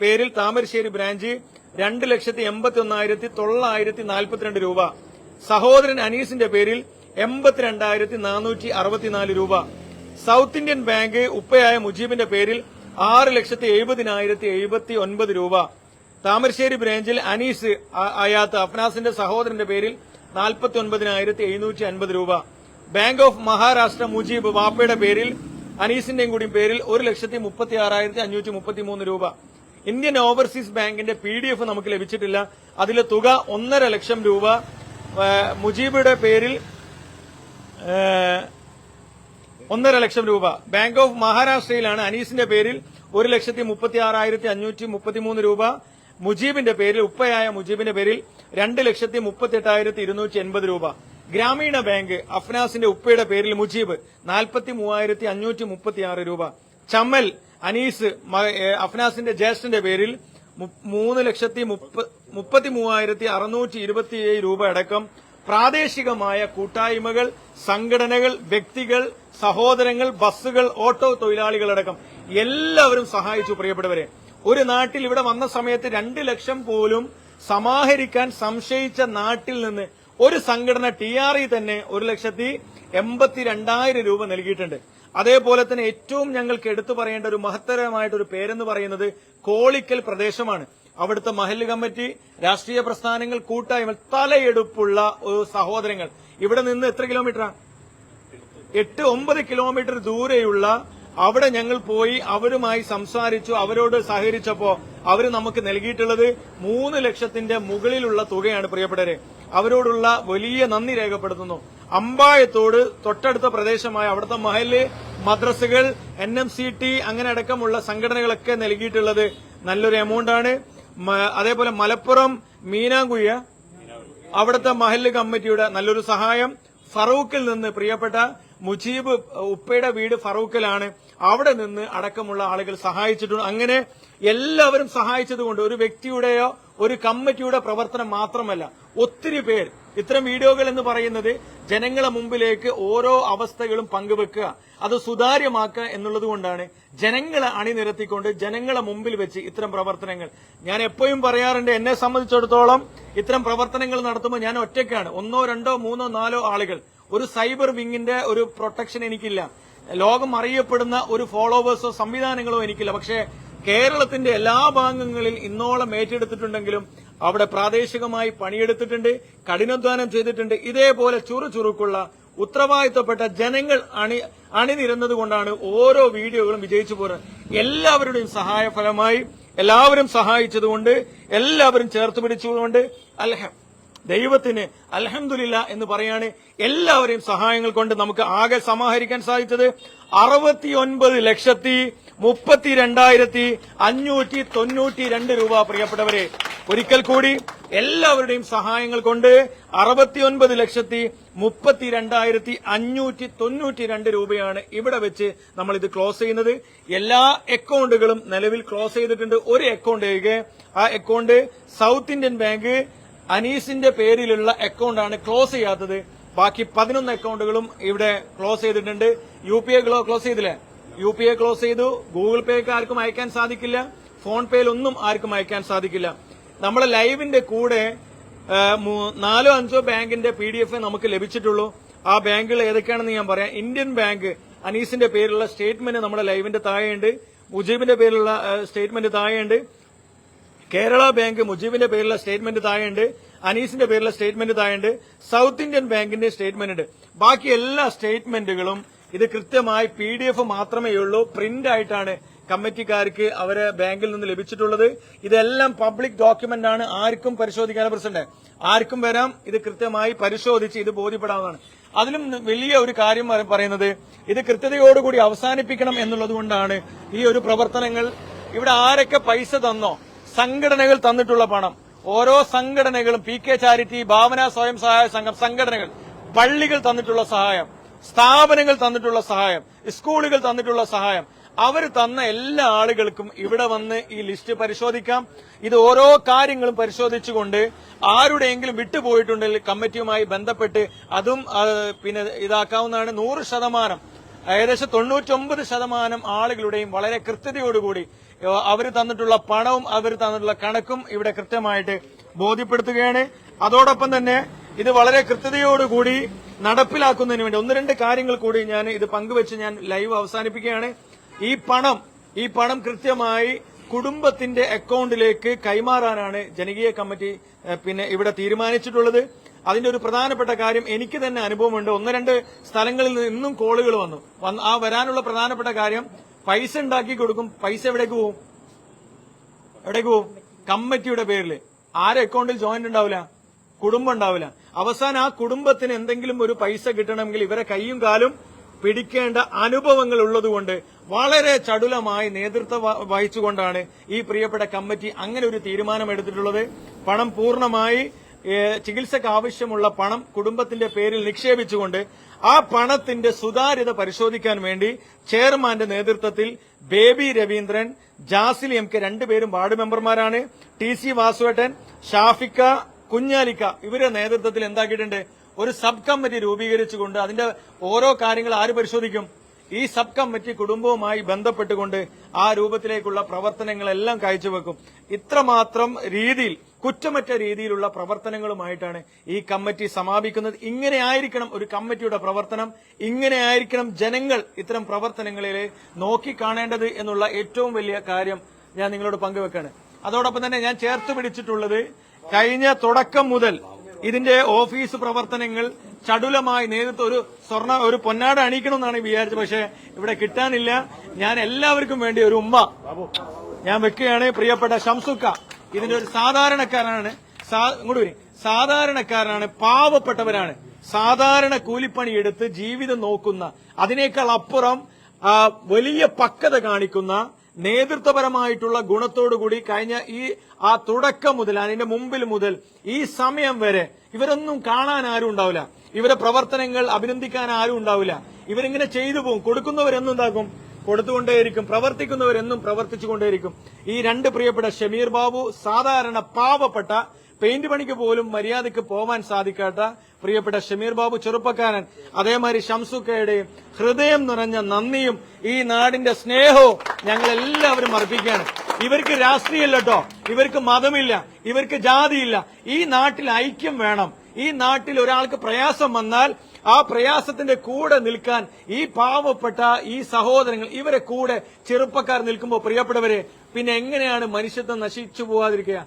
പേരിൽ താമരശ്ശേരി ബ്രാഞ്ച് 2,81,942 രൂപ. സഹോദരൻ അനീസിന്റെ പേരിൽ 82,464 രൂപ. സൌത്ത് ഇന്ത്യൻ ബാങ്ക് ഉപ്പയായ മുജീബിന്റെ പേരിൽ 6,70,079 രൂപ. താമരശ്ശേരി ബ്രാഞ്ചിൽ അനീസ് അയാത്ത് അഫ്നാസിന്റെ സഹോദരന്റെ പേരിൽ 49,750 രൂപ. ബാങ്ക് ഓഫ് മഹാരാഷ്ട്ര മുജീബ് വാപ്പയുടെ പേരിൽ അനീസിന്റെയും കൂടി പേരിൽ 1,36,533 രൂപ. ഇന്ത്യൻ ഓവർസീസ് ബാങ്കിന്റെ PDF നമുക്ക് ലഭിച്ചിട്ടില്ല. അതിലെ തുക 1.5 ലക്ഷം രൂപ. മുജീബിയുടെ പേരിൽ 1.5 ലക്ഷം രൂപ. ബാങ്ക് ഓഫ് മഹാരാഷ്ട്രയിലാണ് അനീസിന്റെ പേരിൽ 1,36,533 രൂപ. മുജീബിന്റെ പേരിൽ, ഉപ്പയായ മുജീബിന്റെ പേരിൽ 2,38,280 രൂപ. ഗ്രാമീണ ബാങ്ക് അഫ്നാസിന്റെ ഉപ്പയുടെ പേരിൽ മുജീബ് 43,536 രൂപ. ചമ്മൽ അനീസ് അഫ്നാസിന്റെ ജ്യേഷ്ഠന്റെ പേരിൽ 3,33,627 രൂപ അടക്കം പ്രാദേശികമായ കൂട്ടായ്മകൾ, സംഘടനകൾ, വ്യക്തികൾ, സഹോദരങ്ങൾ, ബസ്സുകൾ, ഓട്ടോ തൊഴിലാളികളടക്കം എല്ലാവരും സഹായിച്ചു. പ്രിയപ്പെട്ടവരെ, ഒരു നാട്ടിൽ ഇവിടെ വന്ന സമയത്ത് 2 ലക്ഷം പോലും സമാഹരിക്കാൻ സംശയിച്ച നാട്ടിൽ നിന്ന് ഒരു സംഘടന TRE തന്നെ 1,82,000 രൂപ നൽകിയിട്ടുണ്ട്. അതേപോലെ തന്നെ ഏറ്റവും ഞങ്ങൾക്ക് എടുത്തു പറയേണ്ട ഒരു മഹത്തരമായിട്ടൊരു പേരെന്ന് പറയുന്നത് കോളിക്കൽ പ്രദേശമാണ്. അവിടുത്തെ മഹല്ല് കമ്മിറ്റി, രാഷ്ട്രീയ പ്രസ്ഥാനങ്ങൾ, കൂട്ടായ്മ, തലയെടുപ്പുള്ള സഹോദരങ്ങൾ. ഇവിടെ നിന്ന് എത്ര കിലോമീറ്ററാണ്? 8-9 കിലോമീറ്റർ ദൂരെയുള്ള അവിടെ ഞങ്ങൾ പോയി അവരുമായി സംസാരിച്ചു. അവരോട് സഹകരിച്ചപ്പോ അവര് നമുക്ക് നൽകിയിട്ടുള്ളത് 3 ലക്ഷത്തിന്റെ മുകളിലുള്ള തുകയാണ്. പ്രിയപ്പെട്ടവരെ, അവരോടുള്ള വലിയ നന്ദി രേഖപ്പെടുത്തുന്നു. അമ്പായത്തോട് തൊട്ടടുത്ത പ്രദേശമായ അവിടുത്തെ മഹല്ല്, മദ്രസകൾ, NMCT അങ്ങനെ അടക്കമുള്ള സംഘടനകളൊക്കെ നൽകിയിട്ടുള്ളത് നല്ലൊരു എമൗണ്ട് ആണ്. അതേപോലെ മലപ്പുറം മീനാങ്കുയ്യ അവിടുത്തെ മഹല്ല് കമ്മിറ്റിയുടെ നല്ലൊരു സഹായം. ഫറൂഖിൽ നിന്ന് പ്രിയപ്പെട്ട മുജീബ് ഉപ്പയുടെ വീട് ഫറൂഖിലാണ്. അവിടെ നിന്ന് അടക്കമുള്ള ആളുകൾ സഹായിച്ചിട്ടുണ്ട്. അങ്ങനെ എല്ലാവരും സഹായിച്ചതുകൊണ്ട് ഒരു വ്യക്തിയുടെയോ ഒരു കമ്മിറ്റിയുടെ പ്രവർത്തനം മാത്രമല്ല, ഒത്തിരി പേർ ഇത്തരം വീഡിയോകൾ എന്ന് പറയുന്നത് ജനങ്ങളെ മുമ്പിലേക്ക് ഓരോ അവസ്ഥകളും പങ്കുവെക്കുക, അത് സുതാര്യമാക്കുക എന്നുള്ളത് കൊണ്ടാണ് ജനങ്ങളെ അണിനിരത്തിക്കൊണ്ട് ജനങ്ങളെ മുമ്പിൽ വെച്ച് ഇത്തരം പ്രവർത്തനങ്ങൾ. ഞാൻ എപ്പോഴും പറയാറുണ്ട്, എന്നെ സംബന്ധിച്ചിടത്തോളം ഇത്തരം പ്രവർത്തനങ്ങൾ നടത്തുമ്പോൾ ഞാൻ ഒറ്റയ്ക്കാണ്. 1, 2, 3, 4 ആളുകൾ. ഒരു സൈബർ വിങ്ങിന്റെ ഒരു പ്രൊട്ടക്ഷൻ എനിക്കില്ല. ലോകം അറിയപ്പെടുന്ന ഒരു ഫോളോവേഴ്സോ സംവിധാനങ്ങളോ എനിക്കില്ല. പക്ഷേ കേരളത്തിന്റെ എല്ലാ ഭാഗങ്ങളിൽ ഇന്നോളം ഏറ്റെടുത്തിട്ടുണ്ടെങ്കിലും അവിടെ പ്രാദേശികമായി പണിയെടുത്തിട്ടുണ്ട്, കഠിനാധ്വാനം ചെയ്തിട്ടുണ്ട്. ഇതേപോലെ ചുറുചുറുക്കുള്ള ഉത്തരവാദിത്തപ്പെട്ട ജനങ്ങൾ അണിനിരുന്നത് കൊണ്ടാണ് ഓരോ വീഡിയോകളും വിജയിച്ചു പോരുന്നത്. എല്ലാവരുടെയും സഹായ ഫലമായി എല്ലാവരും സഹായിച്ചതുകൊണ്ട്, എല്ലാവരും ചേർത്ത് പിടിച്ചുകൊണ്ട് ദൈവത്തിന് അൽഹംദുലില്ലാ എന്ന് പറയാണ്. എല്ലാവരെയും സഹായങ്ങൾ കൊണ്ട് നമുക്ക് ആകെ സമാഹരിക്കാൻ സാധിച്ചത് 69,32,592 രൂപ. പ്രിയപ്പെട്ടവരെ, ഒരിക്കൽ കൂടി എല്ലാവരുടെയും സഹായങ്ങൾ കൊണ്ട് 69,32,592 രൂപയാണ് ഇവിടെ വെച്ച് നമ്മൾ ഇത് ക്ലോസ് ചെയ്യുന്നത്. എല്ലാ അക്കൗണ്ടുകളും നിലവിൽ ക്ലോസ് ചെയ്തിട്ടുണ്ട്. ഒരു അക്കൗണ്ട് ഒഴികെ, ആ അക്കൗണ്ട് സൗത്ത് ഇന്ത്യൻ ബാങ്ക് അനീസിന്റെ പേരിലുള്ള അക്കൗണ്ടാണ് ക്ലോസ് ചെയ്യാത്തത്. ബാക്കി 11 അക്കൗണ്ടുകളും ഇവിടെ ക്ലോസ് ചെയ്തിട്ടുണ്ട്. UPI ക്ലോസ് ചെയ്തില്ലേ? UPI ക്ലോസ് ചെയ്തു. ഗൂഗിൾ പേക്ക് ആർക്കും അയക്കാൻ സാധിക്കില്ല. ഫോൺ പേയിലൊന്നും ആർക്കും അയക്കാൻ സാധിക്കില്ല. നമ്മളെ ലൈവിന്റെ കൂടെ 4-5 ബാങ്കിന്റെ PDF നമുക്ക് ലഭിച്ചിട്ടുള്ളൂ. ആ ബാങ്കുകൾ ഏതൊക്കെയാണെന്ന് ഞാൻ പറയാം. ഇന്ത്യൻ ബാങ്ക് അനീസിന്റെ പേരിലുള്ള സ്റ്റേറ്റ്മെന്റ് നമ്മുടെ ലൈവിന്റെ താഴെയുണ്ട്. മുജീബിന്റെ പേരിലുള്ള സ്റ്റേറ്റ്മെന്റ് താഴെയുണ്ട്. കേരള ബാങ്ക് മുജീബിന്റെ പേരിലുള്ള സ്റ്റേറ്റ്മെന്റ് താഴെയുണ്ട്. അനീസിന്റെ പേരിലുള്ള സ്റ്റേറ്റ്മെന്റ് താഴെയുണ്ട്. സൗത്ത് ഇന്ത്യൻ ബാങ്കിന്റെ സ്റ്റേറ്റ്മെന്റ് ഉണ്ട്. ബാക്കി എല്ലാ സ്റ്റേറ്റ്മെന്റുകളും ഇത് കൃത്യമായി PDF മാത്രമേ ഉള്ളൂ. പ്രിന്റ് ആയിട്ടാണ് കമ്മിറ്റിക്കാർക്ക് അവരെ ബാങ്കിൽ നിന്ന് ലഭിച്ചിട്ടുള്ളത്. ഇതെല്ലാം പബ്ലിക് ഡോക്യുമെന്റ് ആണ്. ആർക്കും പരിശോധിക്കാൻ പ്രസിഡന്റ്, ആർക്കും വരാം. ഇത് കൃത്യമായി പരിശോധിച്ച് ഇത് ബോധ്യപ്പെടാവുന്നതാണ്. അതിലും വലിയ ഒരു കാര്യം പറയുന്നത്, ഇത് കൃത്യതയോടുകൂടി അവസാനിപ്പിക്കണം എന്നുള്ളത് കൊണ്ടാണ് ഈ ഒരു പ്രവർത്തനങ്ങൾ. ഇവിടെ ആരൊക്കെ പൈസ തന്നോ, സംഘടനകൾ തന്നിട്ടുള്ള പണം, ഓരോ സംഘടനകളും PK ചാരിറ്റി, ഭാവന സ്വയം സഹായ സംഘം സംഘടനകൾ, പള്ളികൾ തന്നിട്ടുള്ള സഹായം, സ്ഥാപനങ്ങൾ തന്നിട്ടുള്ള സഹായം, സ്കൂളുകൾ തന്നിട്ടുള്ള സഹായം, അവർ തന്ന എല്ലാ ആളുകൾക്കും ഇവിടെ വന്ന് ഈ ലിസ്റ്റ് പരിശോധിക്കാം. ഇത് ഓരോ കാര്യങ്ങളും പരിശോധിച്ചുകൊണ്ട് ആരുടെയെങ്കിലും വിട്ടുപോയിട്ടുണ്ടെങ്കിൽ കമ്മിറ്റിയുമായി ബന്ധപ്പെട്ട് അതും പിന്നെ ഇതാക്കാവുന്നതാണ്. 100%, ഏകദേശം 99% ആളുകളുടെയും വളരെ കൃത്യതയോടുകൂടി അവർ തന്നിട്ടുള്ള പണവും അവർ തന്നിട്ടുള്ള കണക്കും ഇവിടെ കൃത്യമായിട്ട് ബോധ്യപ്പെടുത്തുകയാണ്. അതോടൊപ്പം തന്നെ ഇത് വളരെ കൃത്യതയോടുകൂടി നടപ്പിലാക്കുന്നതിന് വേണ്ടി 1-2 കാര്യങ്ങൾ കൂടി ഞാൻ ഇത് പങ്കുവെച്ച് ഞാൻ ലൈവ് അവസാനിപ്പിക്കുകയാണ്. ഈ പണം കൃത്യമായി കുടുംബത്തിന്റെ അക്കൗണ്ടിലേക്ക് കൈമാറാനാണ് ജനകീയ കമ്മിറ്റി പിന്നെ ഇവിടെ തീരുമാനിച്ചിട്ടുള്ളത്. അതിന്റെ ഒരു പ്രധാനപ്പെട്ട കാര്യം എനിക്ക് തന്നെ അനുഭവമുണ്ട്. 1-2 സ്ഥലങ്ങളിൽ നിന്ന് ഇന്നും കോളുകൾ വന്നു. ആ വരാനുള്ള പ്രധാനപ്പെട്ട കാര്യം, പൈസ ഉണ്ടാക്കി കൊടുക്കും. പൈസ എവിടേക്ക് പോവും? കമ്മിറ്റിയുടെ പേരിൽ. ആരെ അക്കൗണ്ടിൽ ജോയിന്റ് ഉണ്ടാവില്ല, കുടുംബം ഉണ്ടാവില്ല. അവസാനം ആ കുടുംബത്തിന് എന്തെങ്കിലും ഒരു പൈസ കിട്ടണമെങ്കിൽ ഇവരെ കൈയും കാലും പിടിക്കേണ്ട അനുഭവങ്ങൾ ഉള്ളതുകൊണ്ട് വളരെ ചടുലമായി നേതൃത്വം വഹിച്ചുകൊണ്ടാണ് ഈ പ്രിയപ്പെട്ട കമ്മിറ്റി അങ്ങനെ ഒരു തീരുമാനം എടുത്തിട്ടുള്ളത്. പണം പൂർണ്ണമായി ചികിത്സക്ക് ആവശ്യമുള്ള പണം കുടുംബത്തിന്റെ പേരിൽ നിക്ഷേപിച്ചുകൊണ്ട് ആ പണത്തിന്റെ സുതാര്യത പരിശോധിക്കാൻ വേണ്ടി ചെയർമാന്റെ നേതൃത്വത്തിൽ ബേബി രവീന്ദ്രൻ, ജാസിൽ MK 2 പേരും വാർഡ് മെമ്പർമാരാണ്. TC വാസുവേട്ടൻ, ഷാഫിക്ക, കുഞ്ഞാലിക്ക ഇവരുടെ നേതൃത്വത്തിൽ എന്താക്കിയിട്ടുണ്ട്, ഒരു സബ് കമ്മിറ്റി രൂപീകരിച്ചുകൊണ്ട് അതിന്റെ ഓരോ കാര്യങ്ങൾ ആര് പരിശോധിക്കും? ഈ സബ് കമ്മിറ്റി കുടുംബവുമായി ബന്ധപ്പെട്ടുകൊണ്ട് ആ രൂപത്തിലേക്കുള്ള പ്രവർത്തനങ്ങളെല്ലാം കാഴ്ചവെക്കും. ഇത്രമാത്രം രീതിയിൽ കുറ്റമറ്റ രീതിയിലുള്ള പ്രവർത്തനങ്ങളുമായിട്ടാണ് ഈ കമ്മിറ്റി സമാപിക്കുന്നത്. ഇങ്ങനെയായിരിക്കണം ഒരു കമ്മിറ്റിയുടെ പ്രവർത്തനം, ഇങ്ങനെയായിരിക്കണം ജനങ്ങൾ ഇത്തരം പ്രവർത്തനങ്ങളിൽ നോക്കിക്കാണേണ്ടത് എന്നുള്ള ഏറ്റവും വലിയ കാര്യം ഞാൻ നിങ്ങളോട് പങ്കുവെക്കാണ്. അതോടൊപ്പം തന്നെ ഞാൻ ചേർത്ത് പിടിച്ചിട്ടുള്ളത്, കഴിഞ്ഞ തുടക്കം മുതൽ ഇതിന്റെ ഓഫീസ് പ്രവർത്തനങ്ങൾ ചടുലമായി നേതൃത്വം ഒരു പൊന്നാട അണിയിക്കണമെന്നാണ് വിചാരിച്ചത്. പക്ഷെ ഇവിടെ കിട്ടാനില്ല. ഞാൻ എല്ലാവർക്കും വേണ്ടി ഒരു ഉമ്മ ഞാൻ വെക്കുകയാണ്. പ്രിയപ്പെട്ട ഷംസുക്ക ഇതിന്റെ ഒരു സാധാരണക്കാരനാണ്, പാവപ്പെട്ടവരാണ്, സാധാരണ കൂലിപ്പണി എടുത്ത് ജീവിതം നോക്കുന്ന, അതിനേക്കാൾ അപ്പുറം വലിയ പക്വത കാണിക്കുന്ന, നേതൃത്വപരമായിട്ടുള്ള ഗുണത്തോടുകൂടി കഴിഞ്ഞ തുടക്കം മുതൽ അതിന്റെ മുമ്പിൽ മുതൽ ഈ സമയം വരെ ഇവരൊന്നും കാണാൻ ആരും ഉണ്ടാവില്ല. ഇവരെ പ്രവർത്തനങ്ങൾ അഭിനന്ദിക്കാൻ ആരും ഉണ്ടാവില്ല. ഇവരിങ്ങനെ ചെയ്തു പോകും. കൊടുക്കുന്നവരെന്നും എന്താക്കും, കൊടുത്തുകൊണ്ടേയിരിക്കും. പ്രവർത്തിക്കുന്നവരെന്നും പ്രവർത്തിച്ചുകൊണ്ടേയിരിക്കും. ഈ രണ്ട് പ്രിയപ്പെട്ട ഷമീർ ബാബു സാധാരണ പാവപ്പെട്ട പെയിന്റ് പണിക്ക് പോലും മര്യാദയ്ക്ക് പോവാൻ സാധിക്കാത്ത പ്രിയപ്പെട്ട ഷമീർ ബാബു ചെറുപ്പക്കാരൻ, അതേമാതിരി ഷംസുക്കയുടെയും ഹൃദയം നിറഞ്ഞ നന്ദിയും ഈ നാടിന്റെ സ്നേഹവും ഞങ്ങൾ എല്ലാവരും അർപ്പിക്കുകയാണ്. ഇവർക്ക് രാഷ്ട്രീയമില്ല കേട്ടോ, ഇവർക്ക് മതമില്ല, ഇവർക്ക് ജാതിയില്ല. ഈ നാട്ടിൽ ഐക്യം വേണം. ഈ നാട്ടിൽ ഒരാൾക്ക് പ്രയാസം വന്നാൽ ആ പ്രയാസത്തിന്റെ കൂടെ നിൽക്കാൻ ഈ പാവപ്പെട്ട ഈ സഹോദരങ്ങൾ, ഇവരെ കൂടെ ചെറുപ്പക്കാർ നിൽക്കുമ്പോൾ പ്രിയപ്പെട്ടവരെ, പിന്നെ എങ്ങനെയാണ് മനുഷ്യത്വം നശിച്ചു പോവാതിരിക്കുക?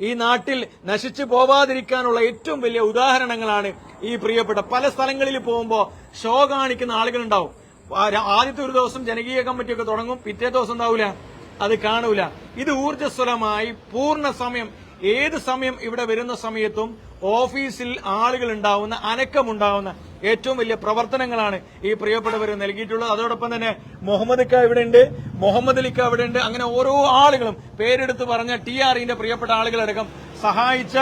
ഈ നാട്ടിൽ നശിച്ചു പോവാതിരിക്കാനുള്ള ഏറ്റവും വലിയ ഉദാഹരണങ്ങളാണ് ഈ പ്രിയപ്പെട്ട. പല സ്ഥലങ്ങളിൽ പോകുമ്പോൾ ഷോ കാണിക്കുന്ന ആളുകളുണ്ടാവും. ആദ്യത്തെ ഒരു ദിവസം ജനകീയ കമ്മിറ്റിയൊക്കെ തുടങ്ങും, പിറ്റേ ദിവസം ഉണ്ടാവില്ല, അത് കാണൂല. ഇത് ഊർജ്ജസ്വലമായി പൂർണ്ണ സമയം, ഏത് സമയം ഇവിടെ വരുന്ന സമയത്തും ഓഫീസിൽ ആളുകൾ ഉണ്ടാവുന്ന, അനക്കമുണ്ടാവുന്ന ഏറ്റവും വലിയ പ്രവർത്തനങ്ങളാണ് ഈ പ്രിയപ്പെട്ടവർ നൽകിയിട്ടുള്ളത്. അതോടൊപ്പം തന്നെ മുഹമ്മദ് ഇക്ക ഇവിടെ ഉണ്ട്, മുഹമ്മദ് അലിക്ക ഇവിടെ ഉണ്ട്. അങ്ങനെ ഓരോ ആളുകളും പേരെടുത്ത് പറഞ്ഞ TREന്റെ പ്രിയപ്പെട്ട ആളുകളടക്കം സഹായിച്ച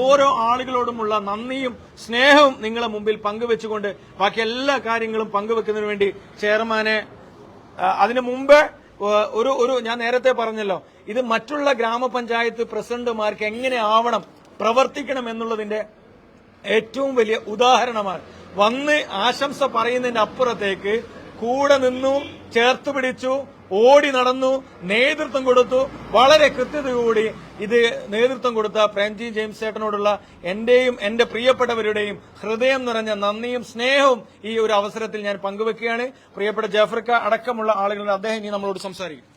ഓരോ ആളുകളോടുമുള്ള നന്ദിയും സ്നേഹവും നിങ്ങളെ മുമ്പിൽ പങ്കുവെച്ചുകൊണ്ട് ബാക്കി എല്ലാ കാര്യങ്ങളും പങ്കുവെക്കുന്നതിന് വേണ്ടി ചെയർമാനെ, അതിനു മുമ്പ് ഒരു ഞാൻ നേരത്തെ പറഞ്ഞല്ലോ, ഇത് മറ്റുള്ള ഗ്രാമപഞ്ചായത്ത് പ്രസിഡന്റുമാർക്ക് എങ്ങനെ ആവണം, പ്രവർത്തിക്കണം എന്നുള്ളതിന്റെ ഏറ്റവും വലിയ ഉദാഹരണമാണ്. വന്ന് ആശംസ പറയുന്നതിന്റെ അപ്പുറത്തേക്ക് കൂടെ നിന്നു, ചേർത്ത് പിടിച്ചു, ഓടി നടന്നു, നേതൃത്വം കൊടുത്തു. വളരെ കൃത്യതയോടെ ഇത് നേതൃത്വം കൊടുത്ത പ്രേംജി ജെയിംസ് ചേട്ടനോടുള്ള എന്റെയും എന്റെ പ്രിയപ്പെട്ടവരുടെയും ഹൃദയം നിറഞ്ഞ നന്ദിയും സ്നേഹവും ഈ ഒരു അവസരത്തിൽ ഞാൻ പങ്കുവെക്കുകയാണ്. പ്രിയപ്പെട്ട ജാഫർക്ക അടക്കമുള്ള ആളുകളുടെ അദ്ദേഹം ഇനി നമ്മളോട് സംസാരിക്കും.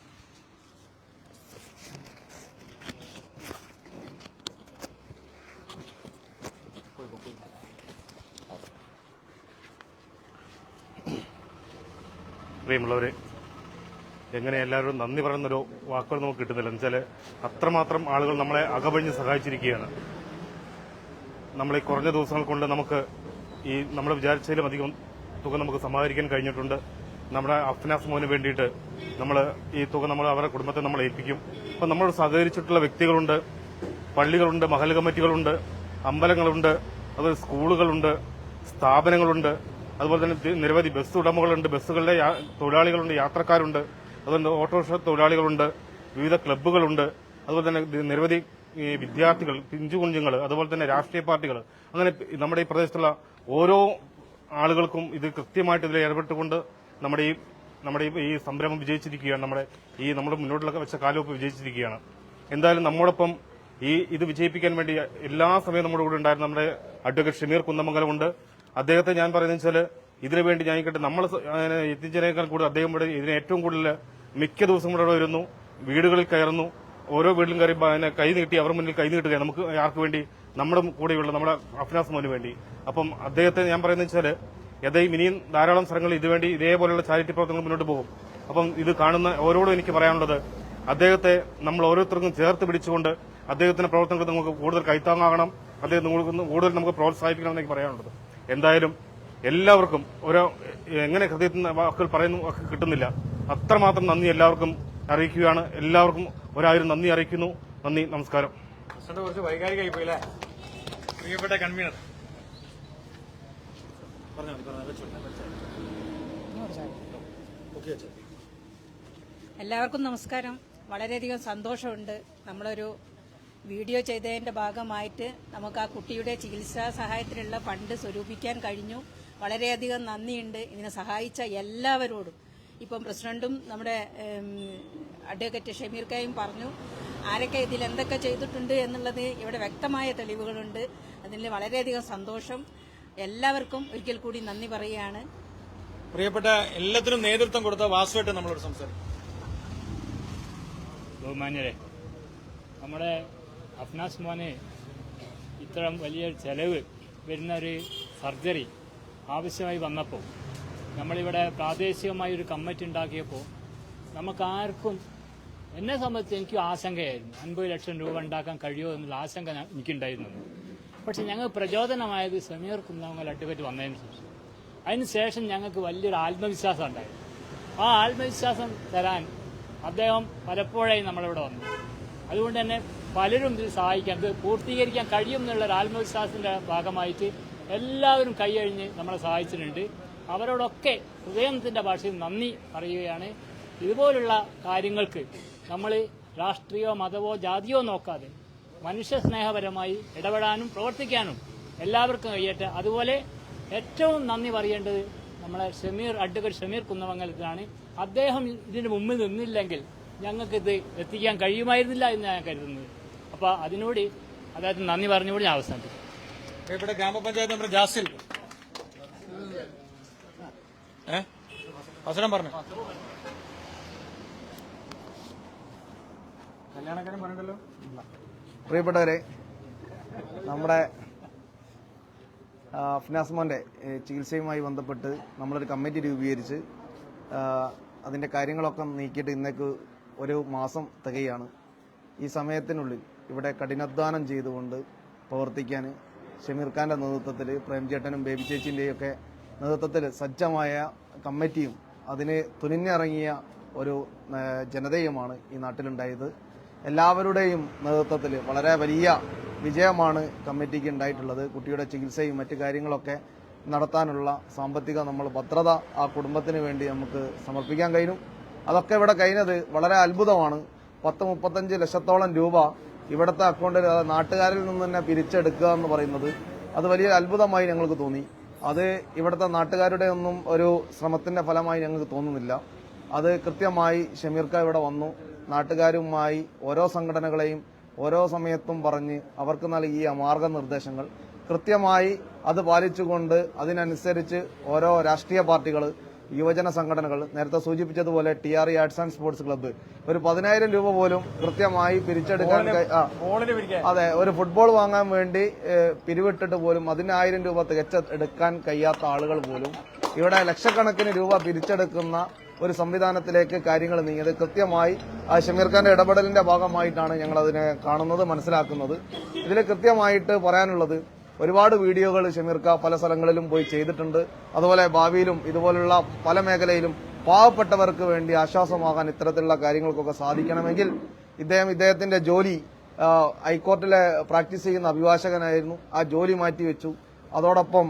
പ്രിയമുള്ളവരെ, എങ്ങനെ എല്ലാവരും നന്ദി പറയുന്നൊരു വാക്കുകൾ നമുക്ക് കിട്ടുന്നില്ല. എന്നുവെച്ചാൽ അത്രമാത്രം ആളുകൾ നമ്മളെ അകപഴിഞ്ഞ് സഹായിച്ചിരിക്കുകയാണ്. നമ്മൾ ഈ കുറഞ്ഞ ദിവസങ്ങൾ കൊണ്ട് നമുക്ക് ഈ നമ്മൾ വിചാരിച്ചതിലും അധികം തുക നമുക്ക് സമാഹരിക്കാൻ കഴിഞ്ഞിട്ടുണ്ട്. നമ്മുടെ അഫ്നാസ് മോന് വേണ്ടിയിട്ട് നമ്മൾ ഈ തുക നമ്മൾ അവരുടെ കുടുംബത്തെ നമ്മൾ ഏൽപ്പിക്കും. അപ്പം നമ്മൾ സഹകരിച്ചിട്ടുള്ള വ്യക്തികളുണ്ട്, പള്ളികളുണ്ട്, മഹൽ കമ്മിറ്റികളുണ്ട്, അമ്പലങ്ങളുണ്ട്, അതുപോലെ സ്കൂളുകളുണ്ട്, സ്ഥാപനങ്ങളുണ്ട്, അതുപോലെ തന്നെ നിരവധി ബസ് ഉടമകളുണ്ട്, ബസ്സുകളിലെ തൊഴിലാളികളുണ്ട്, യാത്രക്കാരുണ്ട്, അതുപോലെ ഓട്ടോറിക്ഷ തൊഴിലാളികളുണ്ട്, വിവിധ ക്ലബ്ബുകളുണ്ട്, അതുപോലെ തന്നെ നിരവധി വിദ്യാർത്ഥികൾ, പിഞ്ചുകുഞ്ഞുങ്ങൾ, അതുപോലെ തന്നെ രാഷ്ട്രീയ പാർട്ടികൾ, അങ്ങനെ നമ്മുടെ ഈ പ്രദേശത്തുള്ള ഓരോ ആളുകൾക്കും ഇത് കൃത്യമായിട്ട് ഇതിൽ ഇടപെട്ടുകൊണ്ട് നമ്മുടെ ഈ സംരംഭം വിജയിച്ചിരിക്കുകയാണ്. നമ്മുടെ മുന്നോട്ടുള്ള വെച്ച കാലവെപ്പ് വിജയിച്ചിരിക്കുകയാണ്. എന്തായാലും നമ്മോടൊപ്പം ഇത് വിജയിപ്പിക്കാൻ വേണ്ടി എല്ലാ സമയവും നമ്മുടെ കൂടെ ഉണ്ടായിരുന്ന നമ്മുടെ അഡ്വക്കേറ്റ് ഷമീർ കുന്നമംഗലമുണ്ട്. അദ്ദേഹത്തെ ഞാൻ പറയുന്നത് വെച്ചാൽ ഇതിനുവേണ്ടി ഞാൻ നമ്മൾ എത്തിച്ചതിനേക്കാൾ കൂടുതൽ അദ്ദേഹം ഇവിടെ ഇതിന് ഏറ്റവും കൂടുതൽ മിക്ക ദിവസവും ഇവിടെ വരുന്നു, വീടുകളിൽ കയറുന്നു, ഓരോ വീട്ടിലും കയറി കൈ നീട്ടി അവർ മുന്നിൽ കൈ നീട്ടുകയാണ്. നമുക്ക് ആർക്ക് വേണ്ടി? നമ്മുടെ കൂടെയുള്ള നമ്മുടെ അഫ്നാസ് മോന് വേണ്ടി. അപ്പം അദ്ദേഹത്തെ ഞാൻ പറയുന്നത് വെച്ചാൽ ഇനിയും ധാരാളം സ്ഥലങ്ങളിൽ ഇതുവേണ്ടി ഇതേപോലെയുള്ള ചാരിറ്റി പ്രവർത്തനങ്ങൾ മുന്നോട്ട് പോകും. അപ്പം ഇത് കാണുന്ന ഓരോടും എനിക്ക് പറയാനുള്ളത്, അദ്ദേഹത്തെ നമ്മൾ ഓരോരുത്തർക്കും ചേർത്ത് പിടിച്ചുകൊണ്ട് അദ്ദേഹത്തിന്റെ പ്രവർത്തനങ്ങൾ നമുക്ക് കൂടുതൽ കൈത്താങ്ങാകണം, അദ്ദേഹം കൂടുതൽ നമുക്ക് പ്രോത്സാഹിപ്പിക്കണം എന്ന് എനിക്ക് പറയാനുള്ളത്. എന്തായാലും എല്ലാവർക്കും എങ്ങനെ ഹൃദയത്തിൽ നിന്ന് വാക്കുകൾ പറയുന്നു കിട്ടുന്നില്ല, അത്രമാത്രം നന്ദി എല്ലാവർക്കും അറിയിക്കുകയാണ്. എല്ലാവർക്കും 1000 നന്ദി അറിയിക്കുന്നു. നന്ദി, നമസ്കാരം. കുറച്ച് വൈകാരികമായി പോയില്ലേ പ്രിയപ്പെട്ട കൺവീനർ? എല്ലാവർക്കും നമസ്കാരം. വളരെയധികം സന്തോഷമുണ്ട്. നമ്മളൊരു വീഡിയോ ചെയ്തതിന്റെ ഭാഗമായിട്ട് നമുക്ക് ആ കുട്ടിയുടെ ചികിത്സാ സഹായത്തിനുള്ള ഫണ്ട് സ്വരൂപിക്കാൻ കഴിഞ്ഞു. വളരെയധികം നന്ദിയുണ്ട് ഇതിനെ സഹായിച്ച എല്ലാവരോടും. ഇപ്പം പ്രസിഡന്റും നമ്മുടെ അഡ്വക്കേറ്റ് ഷമീർ കയും പറഞ്ഞു ആരൊക്കെ ഇതിൽ എന്തൊക്കെ ചെയ്തിട്ടുണ്ട് എന്നുള്ളത് ഇവിടെ വ്യക്തമായ തെളിവുകളുണ്ട്. അതിൽ വളരെയധികം സന്തോഷം. എല്ലാവർക്കും ഒരിക്കൽ കൂടി നന്ദി പറയുകയാണ്. പ്രിയപ്പെട്ട എല്ലാത്തിനും നേതൃത്വം കൊടുത്ത വാസുവായിട്ട് നമ്മളോട് സംസാരിക്കും. ബഹുമാന്യരെ, നമ്മുടെ അഫ്നാസ് മോന് ഇത്തരം വലിയ ചെലവ് വരുന്ന ഒരു സർജറി ആവശ്യമായി വന്നപ്പോൾ നമ്മളിവിടെ പ്രാദേശികമായി ഒരു കമ്മിറ്റി ഉണ്ടാക്കിയപ്പോൾ നമുക്കാർക്കും, എന്നെ സംബന്ധിച്ച് എനിക്ക് ആശങ്കയായിരുന്നു 50 ലക്ഷം രൂപ ഉണ്ടാക്കാൻ കഴിയുമോ എന്നുള്ള ആശങ്ക എനിക്കുണ്ടായിരുന്നു. പക്ഷെ ഞങ്ങൾക്ക് പ്രചോദനമായത് ഷമീർ കുന്നമംഗലം അഡ്വക്കേറ്റ് വന്നതിന് ശേഷം. അതിനുശേഷം ഞങ്ങൾക്ക് വലിയൊരു ആത്മവിശ്വാസം ഉണ്ടായിരുന്നു. ആ ആത്മവിശ്വാസം തരാൻ അദ്ദേഹം പലപ്പോഴായി നമ്മളിവിടെ വന്നു. അതുകൊണ്ട് തന്നെ പലരും ഇതിൽ സഹായിക്കാൻ, ഇത് പൂർത്തീകരിക്കാൻ കഴിയും എന്നുള്ള ഒരു ആത്മവിശ്വാസത്തിന്റെ ഭാഗമായിട്ട് എല്ലാവരും കൈയഴിഞ്ഞ് നമ്മളെ സഹായിച്ചിട്ടുണ്ട്. അവരോടൊക്കെ ഹൃദയത്തിൻ്റെ ഭാഷയിൽ നന്ദി പറയുകയാണ്. ഇതുപോലുള്ള കാര്യങ്ങൾക്ക് നമ്മൾ രാഷ്ട്രീയമോ മതമോ ജാതിയോ നോക്കാതെ മനുഷ്യ സ്നേഹപരമായി ഇടപെടാനും പ്രവർത്തിക്കാനും എല്ലാവർക്കും കഴിയട്ടെ. അതുപോലെ ഏറ്റവും നന്ദി പറയേണ്ടത് നമ്മളെ അഡ്വക്കേറ്റ് ഷമീർ കുന്നമംഗലത്തിനാണ്. അദ്ദേഹം ഇതിന് മുമ്പിൽ നിന്നില്ലെങ്കിൽ ഞങ്ങൾക്കിത് എത്തിക്കാൻ കഴിയുമായിരുന്നില്ല എന്ന് ഞാൻ കരുതുന്നത്. അപ്പോൾ അതിനോട് അദ്ദേഹത്തിന് നന്ദി പറഞ്ഞുകൂടി ഞാൻ അവസാനിപ്പിക്കും. ഇവിടെ ഗ്രാമപഞ്ചായത്ത് മെമ്പർ ജാസിൽ അവസരം പറഞ്ഞു. കല്യാണക്കാരൻ പറഞ്ഞല്ലോ. പ്രിയപ്പെട്ടവരെ, നമ്മുടെ അഫ്നാസ് മോന്റെ ചികിത്സയുമായി ബന്ധപ്പെട്ട് നമ്മളൊരു കമ്മിറ്റി രൂപീകരിച്ച് അതിൻ്റെ കാര്യങ്ങളൊക്കെ നീക്കിയിട്ട് ഇന്നേക്ക് ഒരു മാസം തികയാണ്. ഈ സമയത്തിനുള്ളിൽ ഇവിടെ കഠിനാധ്വാനം ചെയ്തുകൊണ്ട് പ്രവർത്തിക്കാൻ ഷമീർ ഖാൻ്റെ നേതൃത്വത്തിൽ, പ്രേംചേട്ടനും ബേബി ചേച്ചിൻ്റെയും ഒക്കെ നേതൃത്വത്തിൽ സജ്ജമായ കമ്മിറ്റിയും അതിന് തുനിഞ്ഞിറങ്ങിയ ഒരു ജനതയുമാണ് ഈ നാട്ടിലുണ്ടായത്. എല്ലാവരുടെയും നേതൃത്വത്തിൽ വളരെ വലിയ വിജയമാണ് കമ്മിറ്റിക്ക് ഉണ്ടായിട്ടുള്ളത്. കുട്ടിയുടെ ചികിത്സയും മറ്റു കാര്യങ്ങളൊക്കെ നടത്താനുള്ള സാമ്പത്തിക ഭദ്രത ആ കുടുംബത്തിന് വേണ്ടി നമുക്ക് സമർപ്പിക്കാൻ കഴിഞ്ഞു. അതൊക്കെ ഇവിടെ കഴിഞ്ഞത് വളരെ അത്ഭുതമാണ്. 10-35 ലക്ഷത്തോളം രൂപ ഇവിടുത്തെ അക്കൗണ്ടിൽ നാട്ടുകാരിൽ നിന്ന് തന്നെ പിരിച്ചെടുക്കുക എന്ന് പറയുന്നത് അത് വലിയ അത്ഭുതമായി ഞങ്ങൾക്ക് തോന്നി. അത് ഇവിടുത്തെ നാട്ടുകാരുടെ ഒന്നും ഒരു ശ്രമത്തിന്റെ ഫലമായി ഞങ്ങൾക്ക് തോന്നുന്നില്ല. അത് കൃത്യമായി ഷമീർ ഖാൻ ഇവിടെ വന്നു നാട്ടുകാരുമായി ഓരോ സംഘടനകളെയും ഓരോ സമയത്തും പറഞ്ഞ് അവർക്ക് നൽകിയ മാർഗനിർദ്ദേശങ്ങൾ കൃത്യമായി അത് പാലിച്ചുകൊണ്ട് അതിനനുസരിച്ച് ഓരോ രാഷ്ട്രീയ പാർട്ടികൾ, യുവജന സംഘടനകൾ, നേരത്തെ സൂചിപ്പിച്ചതുപോലെ TRE arts and sports club ഒരു 10,000 രൂപ പോലും കൃത്യമായി പിരിച്ചെടുക്കാൻ, അതെ, ഒരു ഫുട്ബോൾ വാങ്ങാൻ വേണ്ടി പിരിവിട്ടിട്ട് പോലും 10,000 രൂപ തികച്ചെടുക്കാൻ കഴിയാത്ത ആളുകൾ പോലും ഇവിടെ ലക്ഷക്കണക്കിന് രൂപ പിരിച്ചെടുക്കുന്ന ഒരു സംവിധാനത്തിലേക്ക് കാര്യങ്ങൾ നീങ്ങിയത് കൃത്യമായി ഷമീർ ഖാന്റെ ഇടപെടലിന്റെ ഭാഗമായിട്ടാണ് ഞങ്ങൾ അതിനെ കാണുന്നത്, മനസ്സിലാക്കുന്നത്. ഇതിൽ കൃത്യമായിട്ട് പറയാനുള്ളത്, ഒരുപാട് വീഡിയോകൾ ഷമീർ ഖാൻ പല സ്ഥലങ്ങളിലും പോയി ചെയ്തിട്ടുണ്ട്. അതുപോലെ ഭാവിയിലും ഇതുപോലുള്ള പല മേഖലയിലും പാവപ്പെട്ടവർക്ക് വേണ്ടി ആശ്വാസമാകാൻ ഇത്തരത്തിലുള്ള കാര്യങ്ങൾക്കൊക്കെ സാധിക്കണമെങ്കിൽ ഇദ്ദേഹത്തിന്റെ ജോലി ഹൈക്കോർട്ടിലെ പ്രാക്ടീസ് ചെയ്യുന്ന അഭിഭാഷകനായിരുന്നു. ആ ജോലി മാറ്റിവെച്ചു. അതോടൊപ്പം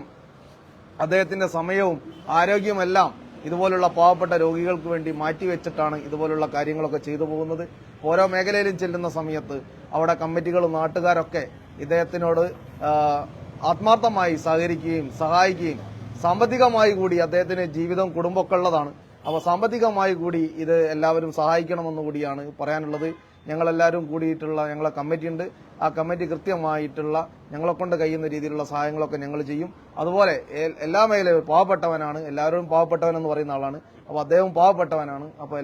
അദ്ദേഹത്തിന്റെ സമയവും ആരോഗ്യവുമെല്ലാം ഇതുപോലുള്ള പാവപ്പെട്ട രോഗികൾക്ക് വേണ്ടി മാറ്റിവെച്ചിട്ടാണ് ഇതുപോലുള്ള കാര്യങ്ങളൊക്കെ ചെയ്തു പോകുന്നത്. ഓരോ മേഖലയിലും ചെല്ലുന്ന സമയത്ത് അവിടെ കമ്മിറ്റികളും നാട്ടുകാരൊക്കെ ഇദ്ദേഹത്തിനോട് ആത്മാർത്ഥമായി സഹകരിക്കുകയും സഹായിക്കുകയും സാമ്പത്തികമായി കൂടി അദ്ദേഹത്തിന് ജീവിതവും കുടുംബമൊക്കെ ഉള്ളതാണ്. അപ്പോൾ സാമ്പത്തികമായി കൂടി ഇത് എല്ലാവരും സഹായിക്കണമെന്ന് കൂടിയാണ് പറയാനുള്ളത്. ഞങ്ങളെല്ലാവരും കൂടിയിട്ടുള്ള ഞങ്ങളെ കമ്മിറ്റിയുണ്ട്. ആ കമ്മിറ്റി കൃത്യമായിട്ടുള്ള ഞങ്ങളെ കൊണ്ട് കഴിയുന്ന രീതിയിലുള്ള സഹായങ്ങളൊക്കെ ഞങ്ങൾ ചെയ്യും. അതുപോലെ എല്ലാ മേഖലയും പാവപ്പെട്ടവനാണ്, എല്ലാവരും പാവപ്പെട്ടവനെന്ന് പറയുന്ന ആളാണ്. അപ്പോൾ അദ്ദേഹം പാവപ്പെട്ടവനാണ്. അപ്പോൾ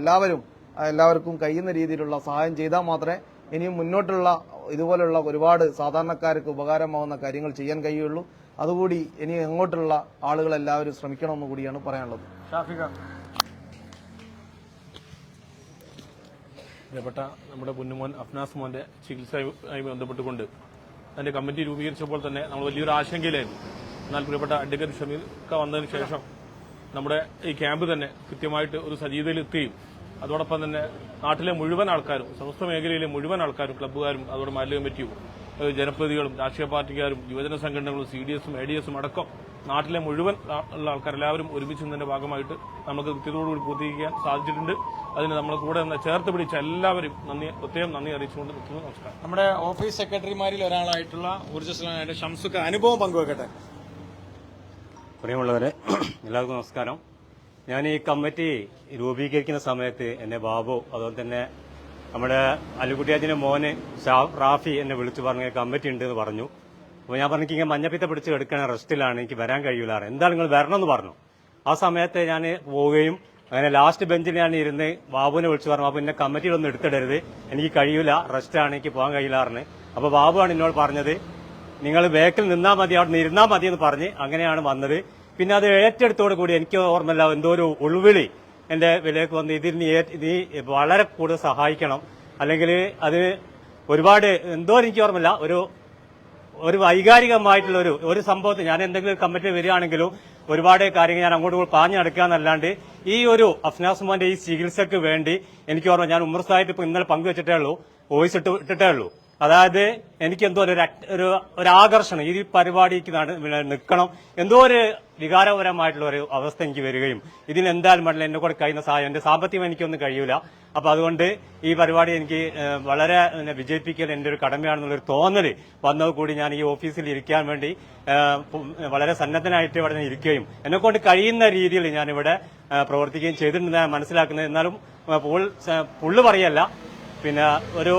എല്ലാവർക്കും കഴിയുന്ന രീതിയിലുള്ള സഹായം ചെയ്താൽ മാത്രമേ ഇനിയും മുന്നോട്ടുള്ള ഇതുപോലുള്ള ഒരുപാട് സാധാരണക്കാർക്ക് ഉപകാരമാവുന്ന കാര്യങ്ങൾ ചെയ്യാൻ കഴിയുള്ളൂ. അതുകൂടി ഇനി അങ്ങോട്ടുള്ള ആളുകളെല്ലാവരും ശ്രമിക്കണമെന്ന് കൂടിയാണ് പറയാനുള്ളത്. പ്രിയപ്പെട്ട നമ്മുടെ പൊന്നുമോൻ അഫ്നാസ് മോന്റെ ചികിത്സയുമായി ബന്ധപ്പെട്ടുകൊണ്ട് അതിന്റെ കമ്മിറ്റി രൂപീകരിച്ചപ്പോൾ തന്നെ നമ്മൾ വലിയൊരു ആശങ്കയിലായിരുന്നു. എന്നാൽ പ്രിയപ്പെട്ട അഡ്വക്കേറ്റ് ഷമീർ ഖാൻ വന്നതിന് ശേഷം നമ്മുടെ ഈ ക്യാമ്പ് തന്നെ കൃത്യമായിട്ട് ഒരു സജീവതയിലെത്തുകയും അതോടൊപ്പം തന്നെ നാട്ടിലെ മുഴുവൻ ആൾക്കാരും, സമസ്ത മേഖലയിലെ മുഴുവൻ ആൾക്കാരും, ക്ലബ്ബുകാരും, അതുപോലെ മഹല്ല് കമ്മിറ്റിയും, ജനപ്രതിനിധികളും, രാഷ്ട്രീയ പാർട്ടിക്കാരും, യുവജന സംഘടനകളും, CDSഉം ADSഉം അടക്കം നാട്ടിലെ മുഴുവൻ ഉള്ള ആൾക്കാരെല്ലാവരും ഒരുമിച്ച് നിന്നതിന്റെ ഭാഗമായിട്ട് നമുക്ക് കൃത്യതയോടുകൂടി പൂർത്തീകരിക്കാൻ സാധിച്ചിട്ടുണ്ട്. അതിന് നമ്മൾ കൂടെ ചേർത്ത് പിടിച്ച എല്ലാവരും പ്രത്യേകം നന്ദി അറിയിച്ചുകൊണ്ട് നിർത്തുന്നു. നമസ്കാരം. നമ്മുടെ ഓഫീസ് സെക്രട്ടറിമാരിൽ ഒരാളായിട്ടുള്ള ഊർജ്ജസ്വലനായ ഷംസുഖ അനുഭവം പങ്കുവെക്കട്ടെ. പ്രിയമുള്ളവരെ, എല്ലാവർക്കും നമസ്കാരം. ഞാൻ ഈ കമ്മിറ്റി രൂപീകരിക്കുന്ന സമയത്ത് എന്നെ ബാബു, അതുപോലെ തന്നെ നമ്മുടെ അലുകുട്ടിയാജിന്റെ മോന് റാഫി എന്നെ വിളിച്ചു പറഞ്ഞ കമ്മിറ്റി ഉണ്ട് എന്ന് പറഞ്ഞു. അപ്പോൾ ഞാൻ പറഞ്ഞു, ഇങ്ങനെ മഞ്ഞപ്പിത്ത പിടിച്ച് എടുക്കണ റെസ്റ്റിലാണ്, എനിക്ക് വരാൻ കഴിയില്ല. എന്താ നിങ്ങൾ വരണമെന്ന് പറഞ്ഞു. ആ സമയത്ത് ഞാൻ പോവുകയും അങ്ങനെ ലാസ്റ്റ് ബെഞ്ചിൽ ഞാൻ ഇരുന്ന് ബാബുവിനെ വിളിച്ചു പറഞ്ഞു, ബാബു എന്നെ കമ്മിറ്റിയിലൊന്നും എടുത്തിടരുത്, എനിക്ക് കഴിയില്ല, റെസ്റ്റാണ്, എനിക്ക് പോകാൻ കഴിയില്ല പറഞ്ഞു. അപ്പോൾ ബാബുവാണ് എന്നോട് പറഞ്ഞത്, നിങ്ങൾ ബാക്കിൽ നിന്നാൽ മതി, അവിടെ നിന്ന് ഇരുന്നാൽ മതി എന്ന് പറഞ്ഞ് അങ്ങനെയാണ് വന്നത്. പിന്നെ അത് ഏറ്റെടുത്തോടു കൂടി എനിക്ക് ഓർമ്മയില്ല, എന്തോ ഒരു ഉൾവിളി എന്റെ വിലയ്ക്ക് വന്ന് നീ വളരെ കൂടുതൽ സഹായിക്കണം, അല്ലെങ്കിൽ അത് ഒരുപാട് എന്തോ എനിക്ക് ഓർമ്മയില്ല, ഒരു വൈകാരികമായിട്ടുള്ള ഒരു സംഭവത്തിൽ ഞാൻ എന്തെങ്കിലും കമ്മിറ്റി വരികയാണെങ്കിലും ഒരുപാട് കാര്യങ്ങൾ ഞാൻ അങ്ങോട്ട് പാഞ്ഞു നടക്കുക എന്നല്ലാണ്ട് ഈ ഒരു അഫ്നാസ് മോന്റെ ഈ ചികിത്സയ്ക്ക് വേണ്ടി എനിക്ക് ഓർമ്മ, ഞാൻ ഉമ്മർ സാഹിബ് ഇപ്പൊ ഇന്നലെ പങ്കുവെച്ചിട്ടേ ഉള്ളൂ, വോയിസ് ഇട്ടിട്ടേ ഉള്ളൂ. അതായത് എനിക്കെന്തോ ഒരു ആകർഷണം ഈ പരിപാടിക്ക് നിൽക്കണം, എന്തോ ഒരു വികാരപരമായിട്ടുള്ള ഒരു അവസ്ഥ എനിക്ക് വരികയും ഇതിന് എന്തായാലും വേണ്ടില്ല എന്നെ കൂടെ കഴിയുന്ന സഹായം, എന്റെ സാമ്പത്തികം എനിക്കൊന്നും കഴിയൂല, അപ്പൊ അതുകൊണ്ട് ഈ പരിപാടി എനിക്ക് വളരെ വിജയിപ്പിക്കൽ എന്റെ ഒരു കടമയാണെന്നുള്ളൊരു തോന്നല് വന്നത് കൂടി ഞാൻ ഈ ഓഫീസിൽ ഇരിക്കാൻ വേണ്ടി വളരെ സന്നദ്ധനായിട്ട് ഇവിടെ ഇരിക്കുകയും എന്നെ കൊണ്ട് കഴിയുന്ന രീതിയിൽ ഞാനിവിടെ പ്രവർത്തിക്കുകയും ചെയ്തിട്ടുണ്ടെന്ന് മനസ്സിലാക്കുന്നത്. എന്നാലും പുള്ളു പറയല്ല, പിന്നെ ഒരു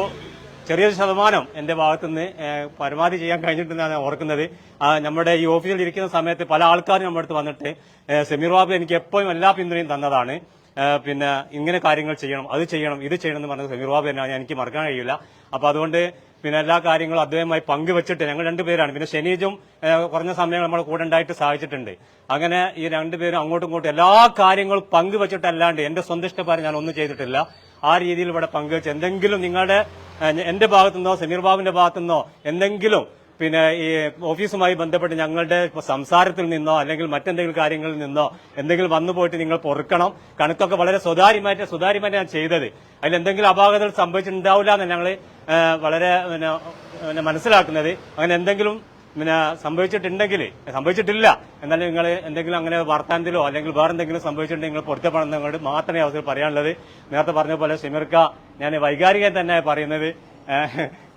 ചെറിയൊരു ശതമാനം എന്റെ ഭാഗത്തുനിന്ന് പരമാവധി ചെയ്യാൻ കഴിഞ്ഞിട്ടുണ്ടെന്നാണ് ഞാൻ ഓർക്കുന്നത്. നമ്മുടെ ഈ ഓഫീസിൽ ഇരിക്കുന്ന സമയത്ത് പല ആൾക്കാരും നമ്മുടെ അടുത്ത് വന്നിട്ട് സമീർ ബാബു എനിക്ക് എപ്പോഴും എല്ലാ പിന്തുണയും തന്നതാണ്, പിന്നെ ഇങ്ങനെ കാര്യങ്ങൾ ചെയ്യണം, അത് ചെയ്യണം, ഇത് ചെയ്യണം എന്ന് പറഞ്ഞത് സമീർ ബാബു തന്നെയാണ്, എനിക്ക് മറക്കാൻ കഴിയില്ല. അപ്പൊ അതുകൊണ്ട് പിന്നെ എല്ലാ കാര്യങ്ങളും അദ്ദേഹവുമായി പങ്കുവെച്ചിട്ട് ഞങ്ങൾ രണ്ടുപേരാണ്, പിന്നെ ഷെനീജും കുറഞ്ഞ സമയം നമ്മുടെ കൂടെ ഉണ്ടായിട്ട് സഹായിച്ചിട്ടുണ്ട്. അങ്ങനെ ഈ രണ്ടുപേരും അങ്ങോട്ടും ഇങ്ങോട്ടും എല്ലാ കാര്യങ്ങളും പങ്കുവെച്ചിട്ടല്ലാണ്ട് എന്റെ സ്വന്തം ഇഷ്ടപ്രകാരം ഞാൻ ഒന്നും ചെയ്തിട്ടില്ല. ആ രീതിയിൽ ഇവിടെ പങ്കുവെച്ച് എന്തെങ്കിലും നിങ്ങളുടെ എന്റെ ഭാഗത്തുനിന്നോ സമീർ ബാബുവിന്റെ ഭാഗത്തുനിന്നോ എന്തെങ്കിലും പിന്നെ ഈ ഓഫീസുമായി ബന്ധപ്പെട്ട് ഞങ്ങളുടെ സംസാരത്തിൽ നിന്നോ അല്ലെങ്കിൽ മറ്റെന്തെങ്കിലും കാര്യങ്ങളിൽ നിന്നോ എന്തെങ്കിലും വന്നു പോയിട്ട് നിങ്ങൾ പൊറുക്കണം. കണക്കൊക്കെ വളരെ സുതാര്യമായിട്ട് ഞാൻ ചെയ്തത്. അതിൽ എന്തെങ്കിലും അപാകതകൾ സംഭവിച്ചിട്ടുണ്ടാവില്ല എന്ന് ഞങ്ങൾ വളരെ മനസ്സിലാക്കുന്നത്. അങ്ങനെ എന്തെങ്കിലും പിന്നെ സംഭവിച്ചിട്ടില്ല എന്നാലും നിങ്ങൾ എന്തെങ്കിലും അങ്ങനെ വാർത്താനത്തിലോ അല്ലെങ്കിൽ വേറെ എന്തെങ്കിലും സംഭവിച്ചിട്ടുണ്ടെങ്കിൽ നിങ്ങൾ പൊരുത്തപ്പെടണം എന്നോട് മാത്രമേ അവസരം പറയാനുള്ളത്. നേരത്തെ പറഞ്ഞ പോലെ ഷമീർക്ക ഞാൻ വൈകാരികം തന്നെ പറയുന്നത്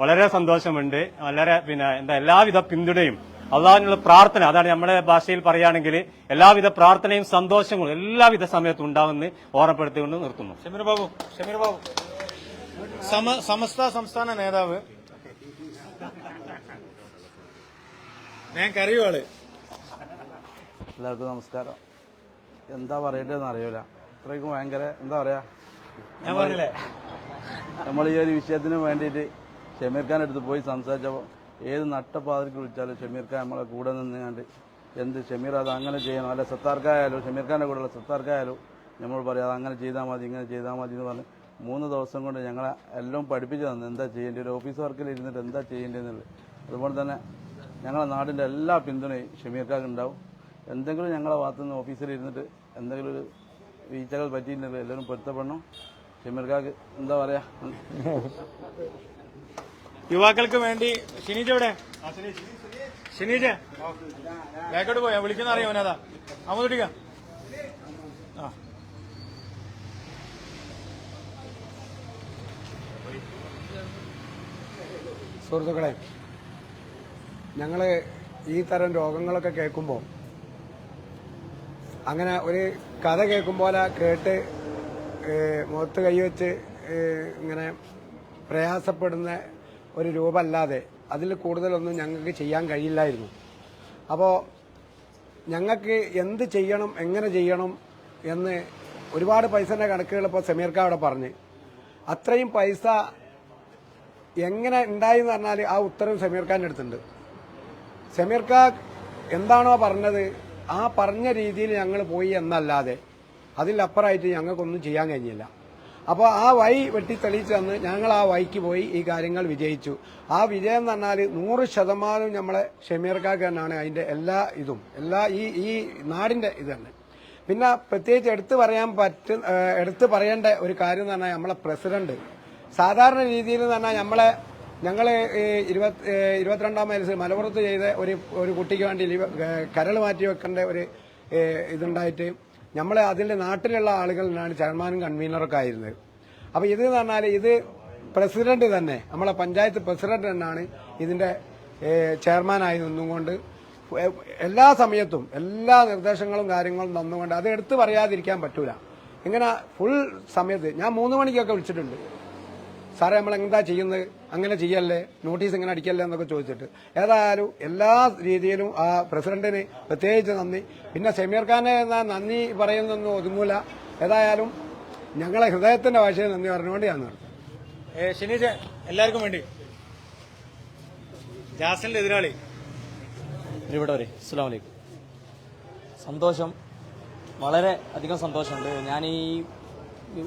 വളരെ സന്തോഷമുണ്ട്. വളരെ പിന്നെ എല്ലാവിധ പിന്തുണയും അള്ളാഹുവിനുള്ള പ്രാർത്ഥന, അതാണ് നമ്മുടെ ഭാഷയിൽ പറയുകയാണെങ്കിൽ എല്ലാവിധ പ്രാർത്ഥനയും സന്തോഷങ്ങളും എല്ലാവിധ സമയത്തും ഉണ്ടാവുമെന്ന് ഓർമ്മപ്പെടുത്തിക്കൊണ്ട് നിർത്തുന്നു. ഷമീർ ബാബു സമസ്ത സംസ്ഥാന നേതാവ്, ഞാൻ കറിയുവാള്. എല്ലാവർക്കും നമസ്കാരം. എന്താ പറയേണ്ടതെന്ന് അറിയില്ല, ഇത്രയ്ക്കും ഭയങ്കര എന്താ പറയാ, ഞാൻ പറഞ്ഞില്ലേ നമ്മൾ ഈ ഒരു വിഷയത്തിന് വേണ്ടിയിട്ട് ഷമീർ ഖാൻ അടുത്ത് പോയി സംസാരിച്ചപ്പോൾ ഏത് നട്ടപ്പാതിരിക്ക് വിളിച്ചാലും ഷമീർ ഖാൻ നമ്മളെ കൂടെ നിന്നുകൊണ്ട് എന്ത് ഷമീർ അത് അങ്ങനെ ചെയ്യണം, അല്ല സത്താർക്കായാലും ഷമീർ ഖാന്റെ കൂടെയുള്ള സത്താർക്കായാലും നമ്മൾ പറയാം അത് അങ്ങനെ ചെയ്താൽ മതി ഇങ്ങനെ ചെയ്താൽ മതി എന്ന് പറഞ്ഞ് 3 ദിവസം കൊണ്ട് ഞങ്ങളെ എല്ലാം പഠിപ്പിച്ചു തന്നു എന്താ ചെയ്യേണ്ടി, ഒരു ഓഫീസ് വർക്കിൽ ഇരുന്നിട്ട് എന്താ ചെയ്യേണ്ടതെന്നുള്ളത്. അതുപോലെ തന്നെ ഞങ്ങളെ നാടിൻ്റെ എല്ലാ പിന്തുണയും ഷമീർ ഖാൻ ഉണ്ടാവും. എന്തെങ്കിലും ഞങ്ങളെ ഭാഗത്തുനിന്ന് ഓഫീസിൽ ഇരുന്നിട്ട് എന്തെങ്കിലും ഒരു വീഴ്ചകൾ പറ്റിയിട്ടുണ്ടെങ്കിൽ എല്ലാവരും പൊരുത്തപ്പെടണം. ഷമീർ ഖാക്ക് എന്താ പറയാ, യുവാക്കൾക്ക് വേണ്ടി ഷിനീജ് എവിടെ? ഷിനീജ് ബാക്കോട്ട് പോയാ വിളിക്കുന്ന അറിയാമോനതാ അമ്മൂട്ടിക്ക. ആ സുഹൃത്തുക്കളെ, ഞങ്ങൾ ഈ തരം രോഗങ്ങളൊക്കെ കേൾക്കുമ്പോൾ അങ്ങനെ ഒരു കഥ കേൾക്കും പോലെ കേട്ട് മുഖത്ത് കൈവച്ച് ഇങ്ങനെ പ്രയാസപ്പെടുന്ന ഒരു രൂപമല്ലാതെ അതിൽ കൂടുതലൊന്നും ഞങ്ങൾക്ക് ചെയ്യാൻ കഴിയില്ലായിരുന്നു. അപ്പോൾ ഞങ്ങൾക്ക് എന്ത് ചെയ്യണം, എങ്ങനെ ചെയ്യണം എന്ന് ഒരുപാട് പൈസയുടെ കണക്കുകൾ ഇപ്പോൾ സമീർ ഖാൻ അവിടെ പറഞ്ഞ്, അത്രയും പൈസ എങ്ങനെ ഉണ്ടായി എന്ന് പറഞ്ഞാൽ ആ ഉത്തരവ് സമീർ ഖാൻ്റെ അടുത്തുണ്ട്. സമീർ ഖാൻ എന്താണോ പറഞ്ഞത് ആ പറഞ്ഞ രീതിയിൽ ഞങ്ങൾ പോയി എന്നല്ലാതെ അതിലപ്പുറമായിട്ട് ഞങ്ങൾക്കൊന്നും ചെയ്യാൻ കഴിഞ്ഞില്ല. അപ്പോൾ ആ വഴി വെട്ടി തെളിയിച്ച് തന്ന് ഞങ്ങൾ ആ വഴിക്ക് പോയി ഈ കാര്യങ്ങൾ വിജയിച്ചു. ആ വിജയം എന്ന് പറഞ്ഞാൽ 100% നമ്മളെ ഷമീർ ഖാക്ക് തന്നെയാണ് അതിൻ്റെ എല്ലാ ഈ നാടിൻ്റെ ഇത് തന്നെ. പിന്നെ പ്രത്യേകിച്ച് എടുത്തു പറയേണ്ട ഒരു കാര്യം എന്ന് പറഞ്ഞാൽ നമ്മളെ പ്രസിഡന്റ് സാധാരണ രീതിയിൽ എന്ന് പറഞ്ഞാൽ ഞങ്ങൾ 22-ാം വയസ്സിൽ മലപ്പുറത്ത് ചെയ്ത ഒരു കുട്ടിക്ക് വേണ്ടി കരൾ മാറ്റി വെക്കേണ്ട ഒരു ഇതുണ്ടായിട്ട് നമ്മൾ അതിൻ്റെ നാട്ടിലുള്ള ആളുകളിലാണ് ചെയർമാനും കൺവീനറൊക്കെ ആയിരുന്നത്. അപ്പോൾ ഇത് എന്ന് പറഞ്ഞാൽ ഇത് പ്രസിഡന്റ് തന്നെ, നമ്മളെ പഞ്ചായത്ത് പ്രസിഡന്റ് തന്നെയാണ് ഇതിൻ്റെ ചെയർമാനായി നിന്നുകൊണ്ട് എല്ലാ സമയത്തും എല്ലാ നിർദ്ദേശങ്ങളും കാര്യങ്ങളും തന്നുകൊണ്ട് അത് എടുത്തു പറയാതിരിക്കാൻ പറ്റൂല. ഇങ്ങനെ ഫുൾ സമയത്ത് ഞാൻ 3 മണിക്കൊക്കെ വിളിച്ചിട്ടുണ്ട്, സാറേ നമ്മൾ എന്താ ചെയ്യുന്നത്, അങ്ങനെ ചെയ്യല്ലേ, നോട്ടീസ് ഇങ്ങനെ അടിക്കല്ലേ എന്നൊക്കെ ചോദിച്ചിട്ട്. ഏതായാലും എല്ലാ രീതിയിലും ആ പ്രസിഡന്റിന് പ്രത്യേകിച്ച് നന്ദി. പിന്നെ ഷമീർ ഖാനെ നന്ദി പറയുന്നൊന്നും ഒതുങ്ങൂല. ഏതായാലും ഞങ്ങളെ ഹൃദയത്തിന്റെ ഭാഷയിൽ നന്ദി പറഞ്ഞുകൊണ്ട് ഞാൻ നിർത്തും. ഷിനീജ് എല്ലാവർക്കും വേണ്ടി ജാസിന്റെ എതിരാളി ഇവിടെ വരെ. അസ്സലാമു അലൈക്കും. സന്തോഷം, വളരെ അധികം സന്തോഷമുണ്ട്. ഞാൻ ഈ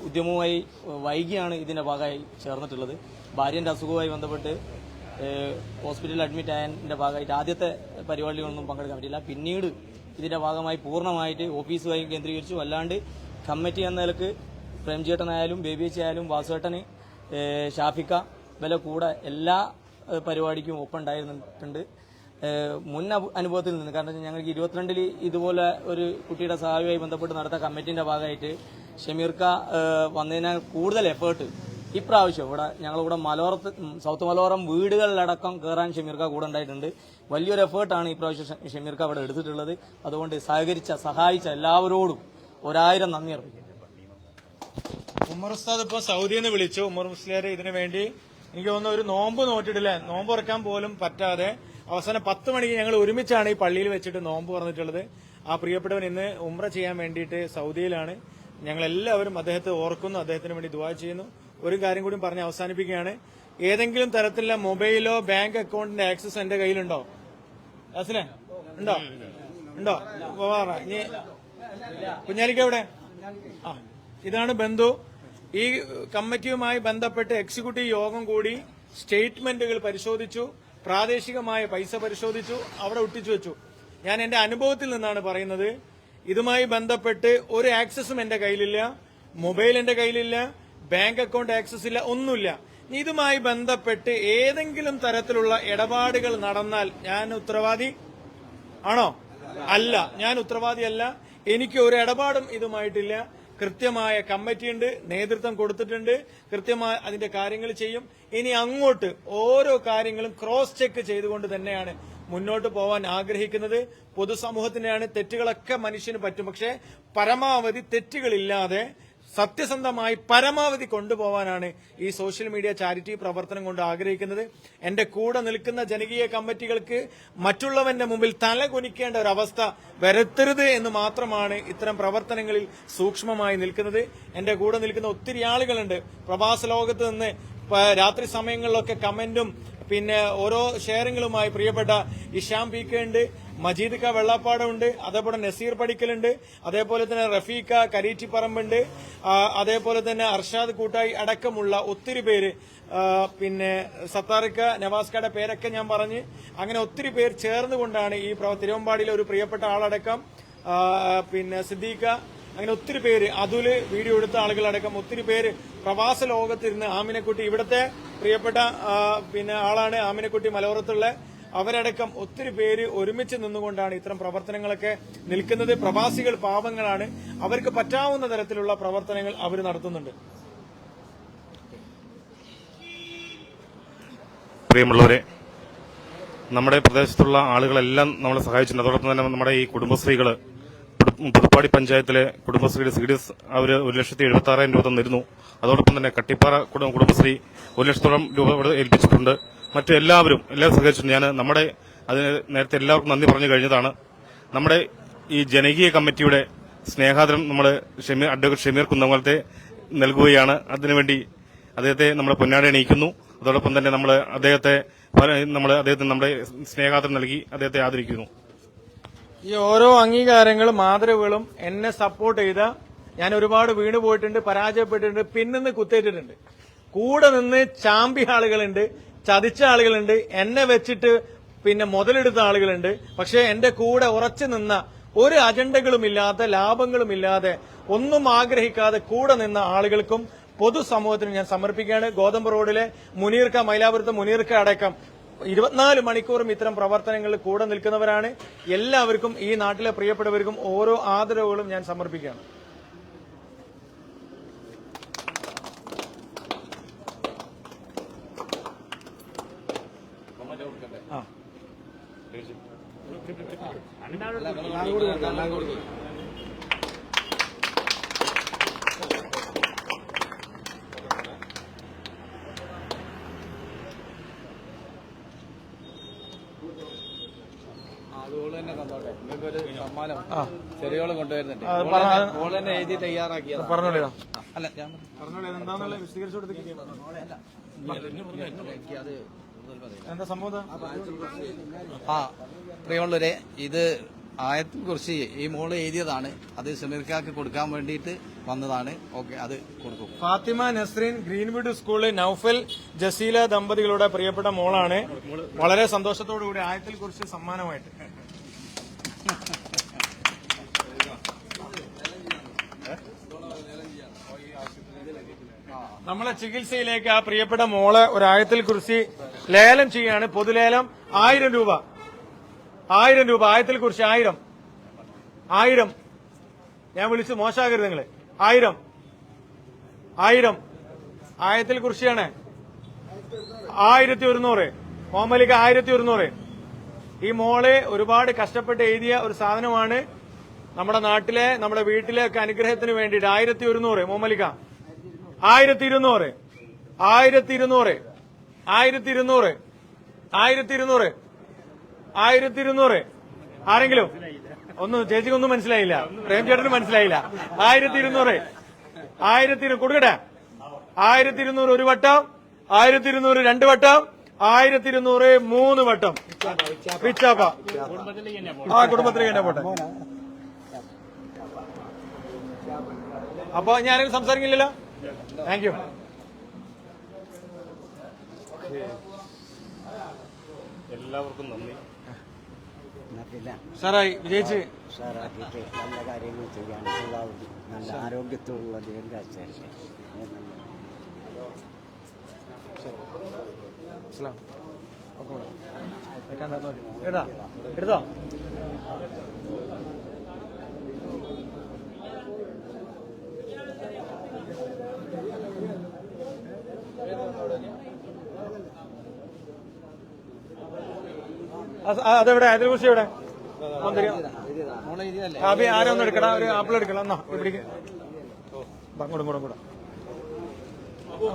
ഉദ്യമവുമായി വൈകിയാണ് ഇതിന്റെ ഭാഗമായി ചേർന്നിട്ടുള്ളത്. ഭാര്യന്റെ അസുഖവുമായി ബന്ധപ്പെട്ട് ഹോസ്പിറ്റലിൽ അഡ്മിറ്റ് ആയതിന്റെ ഭാഗമായിട്ട് ആദ്യത്തെ പരിപാടികളൊന്നും പങ്കെടുക്കാൻ പറ്റില്ല. പിന്നീട് ഇതിന്റെ ഭാഗമായി പൂർണ്ണമായിട്ട് ഓഫീസുമായി കേന്ദ്രീകരിച്ചു. അല്ലാണ്ട് കമ്മിറ്റി എന്ന നിലക്ക് പ്രേംചേട്ടനായാലും ബേബിയച്ചി ആയാലും വാസുവേട്ടന് ഷാഫിക്ക ഇവരെ കൂടെ എല്ലാ പരിപാടിക്കും ഒപ്പം ഉണ്ടായിരുന്നിട്ടുണ്ട്. മുൻ അനുഭവത്തിൽ നിന്ന്, കാരണം ഞങ്ങൾക്ക് 22-ൽ ഇതുപോലെ ഒരു കുട്ടിയുടെ സഹായവുമായി ബന്ധപ്പെട്ട് നടത്ത കമ്മിറ്റിന്റെ ഭാഗമായിട്ട് ഷമീർക്ക വന്നതിനാൽ കൂടുതൽ എഫേർട്ട് ഇപ്രാവശ്യം ഞങ്ങളിവിടെ സൗത്ത് മലയോരം വീടുകളിലടക്കം കയറാൻ ഷമീർക്ക കൂടെ ഉണ്ടായിട്ടുണ്ട്. വലിയൊരു എഫേർട്ടാണ് ഇപ്രാവശ്യം ഷമീർക്ക അവിടെ എടുത്തിട്ടുള്ളത്. അതുകൊണ്ട് സഹായിച്ച എല്ലാവരോടും 1000 നന്ദി അർപ്പിക്കുന്നു. ഉമർ ഉസ്താദ് ഇപ്പോൾ സൗദിയിൽ നിന്ന് വിളിച്ചു. ഉമർ മുസ്ലിയാർ ഇതിനു വേണ്ടി എനിക്ക് തോന്നുന്നു ഒരു നോമ്പ് നോറ്റിട്ടില്ല, നോമ്പ് തുറക്കാൻ പോലും പറ്റാതെ അവസാനം 10 മണിക്ക് ഞങ്ങൾ ഒരുമിച്ചാണ് ഈ പള്ളിയിൽ വെച്ചിട്ട് നോമ്പ് പറഞ്ഞിട്ടുള്ളത്. ആ പ്രിയപ്പെട്ടവൻ ഇന്ന് ഉംറ ചെയ്യാൻ വേണ്ടിയിട്ട് സൗദിയിലാണ്. ഞങ്ങൾ എല്ലാവരും അദ്ദേഹത്തെ ഓർക്കുന്നു, അദ്ദേഹത്തിന് വേണ്ടി ദുആ ചെയ്യുന്നു. ഒരു കാര്യം കൂടി പറഞ്ഞ് അവസാനിപ്പിക്കുകയാണ്. ഏതെങ്കിലും തരത്തിലുള്ള മൊബൈലോ ബാങ്ക് അക്കൗണ്ടിന്റെ ആക്സസ് എന്റെ കയ്യിലുണ്ടോ? അസലേ ഉണ്ടോ? ഉണ്ടോ? ഇനി കുഞ്ഞാലിക്ക് എവിടെ? ആ, ഇതാണ് ബന്ധു. ഈ കമ്മിറ്റിയുമായി ബന്ധപ്പെട്ട് എക്സിക്യൂട്ടീവ് യോഗം കൂടി സ്റ്റേറ്റ്മെന്റുകൾ പരിശോധിച്ചു, പ്രാദേശികമായ പൈസ പരിശോധിച്ചു, അവിടെ ഒട്ടിച്ചു വെച്ചു. ഞാൻ എന്റെ അനുഭവത്തിൽ നിന്നാണ് പറയുന്നത്. ഇതുമായി ബന്ധപ്പെട്ട് ഒരു ആക്സസും എന്റെ കയ്യിലില്ല, മൊബൈൽ എന്റെ കയ്യിലില്ല, ബാങ്ക് അക്കൗണ്ട് ആക്സസ് ഇല്ല, ഒന്നുമില്ല. ഇതുമായി ബന്ധപ്പെട്ട് ഏതെങ്കിലും തരത്തിലുള്ള ഇടപാടുകൾ നടന്നാൽ ഞാൻ ഉത്തരവാദി ആണോ? അല്ല, ഞാൻ ഉത്തരവാദിയല്ല. എനിക്ക് ഒരു ഇടപാടും ഇതുമായിട്ടില്ല. കൃത്യമായ കമ്മിറ്റിയുണ്ട്, നേതൃത്വം കൊടുത്തിട്ടുണ്ട്, കൃത്യമായ അതിന്റെ കാര്യങ്ങൾ ചെയ്യും. ഇനി അങ്ങോട്ട് ഓരോ കാര്യങ്ങളും ക്രോസ് ചെക്ക് ചെയ്തുകൊണ്ട് തന്നെയാണ് മുന്നോട്ട് പോവാൻ ആഗ്രഹിക്കുന്നത്. പൊതുസമൂഹത്തിന്റെയാണ് തെറ്റുകളൊക്കെ മനുഷ്യന് പറ്റും, പക്ഷെ പരമാവധി തെറ്റുകളില്ലാതെ സത്യസന്ധമായി പരമാവധി കൊണ്ടുപോകാനാണ് ഈ സോഷ്യൽ മീഡിയ ചാരിറ്റി പ്രവർത്തനം കൊണ്ട് ആഗ്രഹിക്കുന്നത്. എന്റെ കൂടെ നിൽക്കുന്ന ജനകീയ കമ്മിറ്റികൾക്ക് മറ്റുള്ളവന്റെ മുമ്പിൽ തല കുനിക്കേണ്ട ഒരു അവസ്ഥ വരുത്തരുത് എന്ന് മാത്രമാണ് ഇത്തരം പ്രവർത്തനങ്ങളിൽ സൂക്ഷ്മമായി നിൽക്കുന്നത്. എന്റെ കൂടെ നിൽക്കുന്ന ഒത്തിരി ആളുകളുണ്ട്. പ്രവാസ ലോകത്ത് നിന്ന് രാത്രി സമയങ്ങളിലൊക്കെ കമന്റും പിന്നെ ഓരോ ഷെയറിങ്ങളുമായി പ്രിയപ്പെട്ട ഇഷാം പി കെ ഉണ്ട്, മജീദ് ക വെള്ളാപ്പാടുണ്ട്, അതേപോലെ നസീർ പടിക്കലുണ്ട്, അതേപോലെ തന്നെ റഫീഖ കരീച്ചിപ്പറമ്പുണ്ട്, അതേപോലെ തന്നെ അർഷാദ് കൂട്ടായി അടക്കമുള്ള ഒത്തിരി പേര്, പിന്നെ സത്താറിക്ക നവാസ്കയുടെ പേരൊക്കെ ഞാൻ പറഞ്ഞ് അങ്ങനെ ഒത്തിരി പേർ ചേർന്നുകൊണ്ടാണ് ഈ തിരുവമ്പാടിയിലെ ഒരു പ്രിയപ്പെട്ട ആളടക്കം പിന്നെ സിദ്ദീഖ, അങ്ങനെ ഒത്തിരി പേര്, അതുല് വീഡിയോ എടുത്ത ആളുകളടക്കം ഒത്തിരി പേര് പ്രവാസ ലോകത്തിരുന്ന് ആമിനക്കുട്ടി, ഇവിടുത്തെ പ്രിയപ്പെട്ട പിന്നെ ആളാണ് ആമിനക്കുട്ടി മലയോരത്തുള്ള, അവരടക്കം ഒത്തിരി പേര് ഒരുമിച്ച് നിന്നുകൊണ്ടാണ് ഇത്തരം പ്രവർത്തനങ്ങളൊക്കെ നിൽക്കുന്നത്. പ്രവാസികൾ പാവങ്ങളാണ്, അവർക്ക് പറ്റാവുന്ന തരത്തിലുള്ള പ്രവർത്തനങ്ങൾ അവർ നടത്തുന്നുണ്ട്. പ്രിയമുള്ളവരെ, നമ്മുടെ പ്രദേശത്തുള്ള ആളുകളെല്ലാം നമ്മളെ സഹായിച്ചിട്ടുണ്ട്. അതോടൊപ്പം തന്നെ നമ്മുടെ ഈ കുടുംബശ്രീകള് പുതുപ്പാടി പഞ്ചായത്തിലെ കുടുംബശ്രീയുടെ സീഡിയസ് അവർ 1,76,000 രൂപ തന്നിരുന്നു. അതോടൊപ്പം തന്നെ കട്ടിപ്പാറ കുടുംബശ്രീ 1 ലക്ഷത്തോളം രൂപ ഇവിടെ ഏൽപ്പിച്ചിട്ടുണ്ട്. മറ്റു എല്ലാവരും സഹകരിച്ചിട്ടുണ്ട്. ഞാൻ നമ്മുടെ അതിന് നേരത്തെ എല്ലാവർക്കും നന്ദി പറഞ്ഞു കഴിഞ്ഞതാണ്. നമ്മുടെ ഈ ജനകീയ കമ്മിറ്റിയുടെ സ്നേഹാദരം നമ്മൾ അഡ്വക്കേറ്റ് ഷമീർ കുന്നമംഗലത്തെ നൽകുകയാണ്. അതിനുവേണ്ടി അദ്ദേഹത്തെ നമ്മൾ പൊന്നാടി അണിയിക്കുന്നു. അതോടൊപ്പം തന്നെ നമ്മൾ അദ്ദേഹത്തിന് നമ്മുടെ സ്നേഹാദരം നൽകി അദ്ദേഹത്തെ ആദരിക്കുന്നു. ഈ ഓരോ അംഗീകാരങ്ങളും ആദരവുകളും എന്നെ സപ്പോർട്ട് ചെയ്ത, ഞാൻ ഒരുപാട് വീണു പോയിട്ടുണ്ട്, പരാജയപ്പെട്ടിട്ടുണ്ട്, പിന്നിന്ന് കുത്തേറ്റിട്ടുണ്ട്. കൂടെ നിന്ന് ചാമ്പിയ ആളുകളുണ്ട്, ചതിച്ച ആളുകളുണ്ട്, എന്നെ വെച്ചിട്ട് പിന്നെ മുതലെടുത്ത ആളുകളുണ്ട്. പക്ഷെ എന്റെ കൂടെ ഉറച്ചു നിന്ന, ഒരു അജണ്ടകളുമില്ലാത്ത, ലാഭങ്ങളുമില്ലാതെ, ഒന്നും ആഗ്രഹിക്കാതെ കൂടെ നിന്ന ആളുകൾക്കും പൊതുസമൂഹത്തിനും ഞാൻ സമർപ്പിക്കുകയാണ്. ഗോതമ്പ് റോഡിലെ മുനീർക്ക, മൈലാപുരത്തെ മുനീർക്ക അടക്കം 24 മണിക്കൂറും ഇത്തരം പ്രവർത്തനങ്ങളിൽ കൂടെ നിൽക്കുന്നവരാണ്. എല്ലാവർക്കും, ഈ നാട്ടിലെ പ്രിയപ്പെട്ടവർക്കും ഓരോ ആദരവുകളും ഞാൻ സമർപ്പിക്കുകയാണ്. അതുപോലെ തന്നെ തന്നോട്ടെ, നിങ്ങൾക്കൊരു സമ്മാനം ചെറിയോളം കൊണ്ടുവരുന്നുണ്ട്. തന്നെ എഴുതി തയ്യാറാക്കിയത് പറഞ്ഞോളൂ. അല്ല, ഞാൻ എന്താണെന്നുള്ള വിശദീകരിച്ചു കൊടുത്ത് എന്താ സംഭവം? പ്രിയമുള്ളവരെ, ഇത് ആയത്തിൽ കുറിച്ച് ഈ മോള് എഴുതിയതാണ്. അത് ഷമീർക്കാക്ക് കൊടുക്കാൻ വേണ്ടിയിട്ട് വന്നതാണ്. ഓക്കെ, അത് കൊടുക്കും. ഫാത്തിമ നസ്രീൻ ഗ്രീൻവുഡ് സ്കൂളിൽ നൌഫൽ ജസീല ദമ്പതികളുടെ പ്രിയപ്പെട്ട മോളാണ്. വളരെ സന്തോഷത്തോടുകൂടി ആയത്തിൽ കുറിച്ച് സമ്മാനമായിട്ട് നമ്മളെ ചികിത്സയിലേക്ക് ആ പ്രിയപ്പെട്ട മോളെ ഒരു ആയത്തിൽ കുറിച്ച് ലേലം ചെയ്യാണ്. പൊതുലേലം 1000 രൂപ. 1000 രൂപ. ആയത്തിൽ കുറിച്ച് 1000. ഞാൻ വിളിച്ച് മോശമാകരുത് നിങ്ങള്. 1000 ആയത്തിൽ കുറിച്ചാണ്. 1100. മോമലിക 1100. ഈ മോള് ഒരുപാട് കഷ്ടപ്പെട്ട് എഴുതിയ ഒരു സാധനമാണ്. നമ്മുടെ നാട്ടിലെ നമ്മുടെ വീട്ടിലെ ഒക്കെ അനുഗ്രഹത്തിന് വേണ്ടിയിട്ട് 1100. മോമലിക 1200. 1200. ആരെങ്കിലും ചേച്ചിക്കൊന്നും മനസ്സിലായില്ല, പ്രേംചേട്ടന് മനസ്സിലായില്ല. 1200 കൊടുക്കട്ടെ. 1200 ഒരു വട്ടം, 1200 2 വട്ടം, 1200 3 വട്ടം. പിച്ചാപ്പ ആ കുടുംബത്തിലേക്ക് തന്നെ പോട്ടെ. അപ്പൊ ഞാനും സംസാരിക്കില്ലല്ലോ. Thank you. എല്ലാവർക്കും നന്ദി. സാറായി വിജയിച്ച് ഉഷാറാക്കിയിട്ട് നല്ല കാര്യങ്ങൾ ചെയ്യാൻ എല്ലാവരും നല്ല ആരോഗ്യത്തോടുള്ള ദീർഘാശയല്ലേ. എടുത്തോ. അതെവിടെ? അതിനെ കുറിച്ച് എവിടെ? ആരും ഒന്ന് എടുക്കണം. ഒരു ആപ്പിൾ എടുക്കണം. എന്നാ പിടിക്ക്. അങ്ങോട്ടും കൂടെ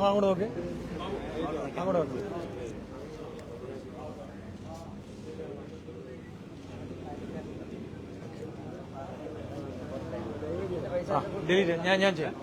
അങ്ങോട്ട് നോക്ക്. അങ്ങോട്ട് നോക്ക്. ഡിലീറ്റ് ഞാൻ ചെയ്യാം.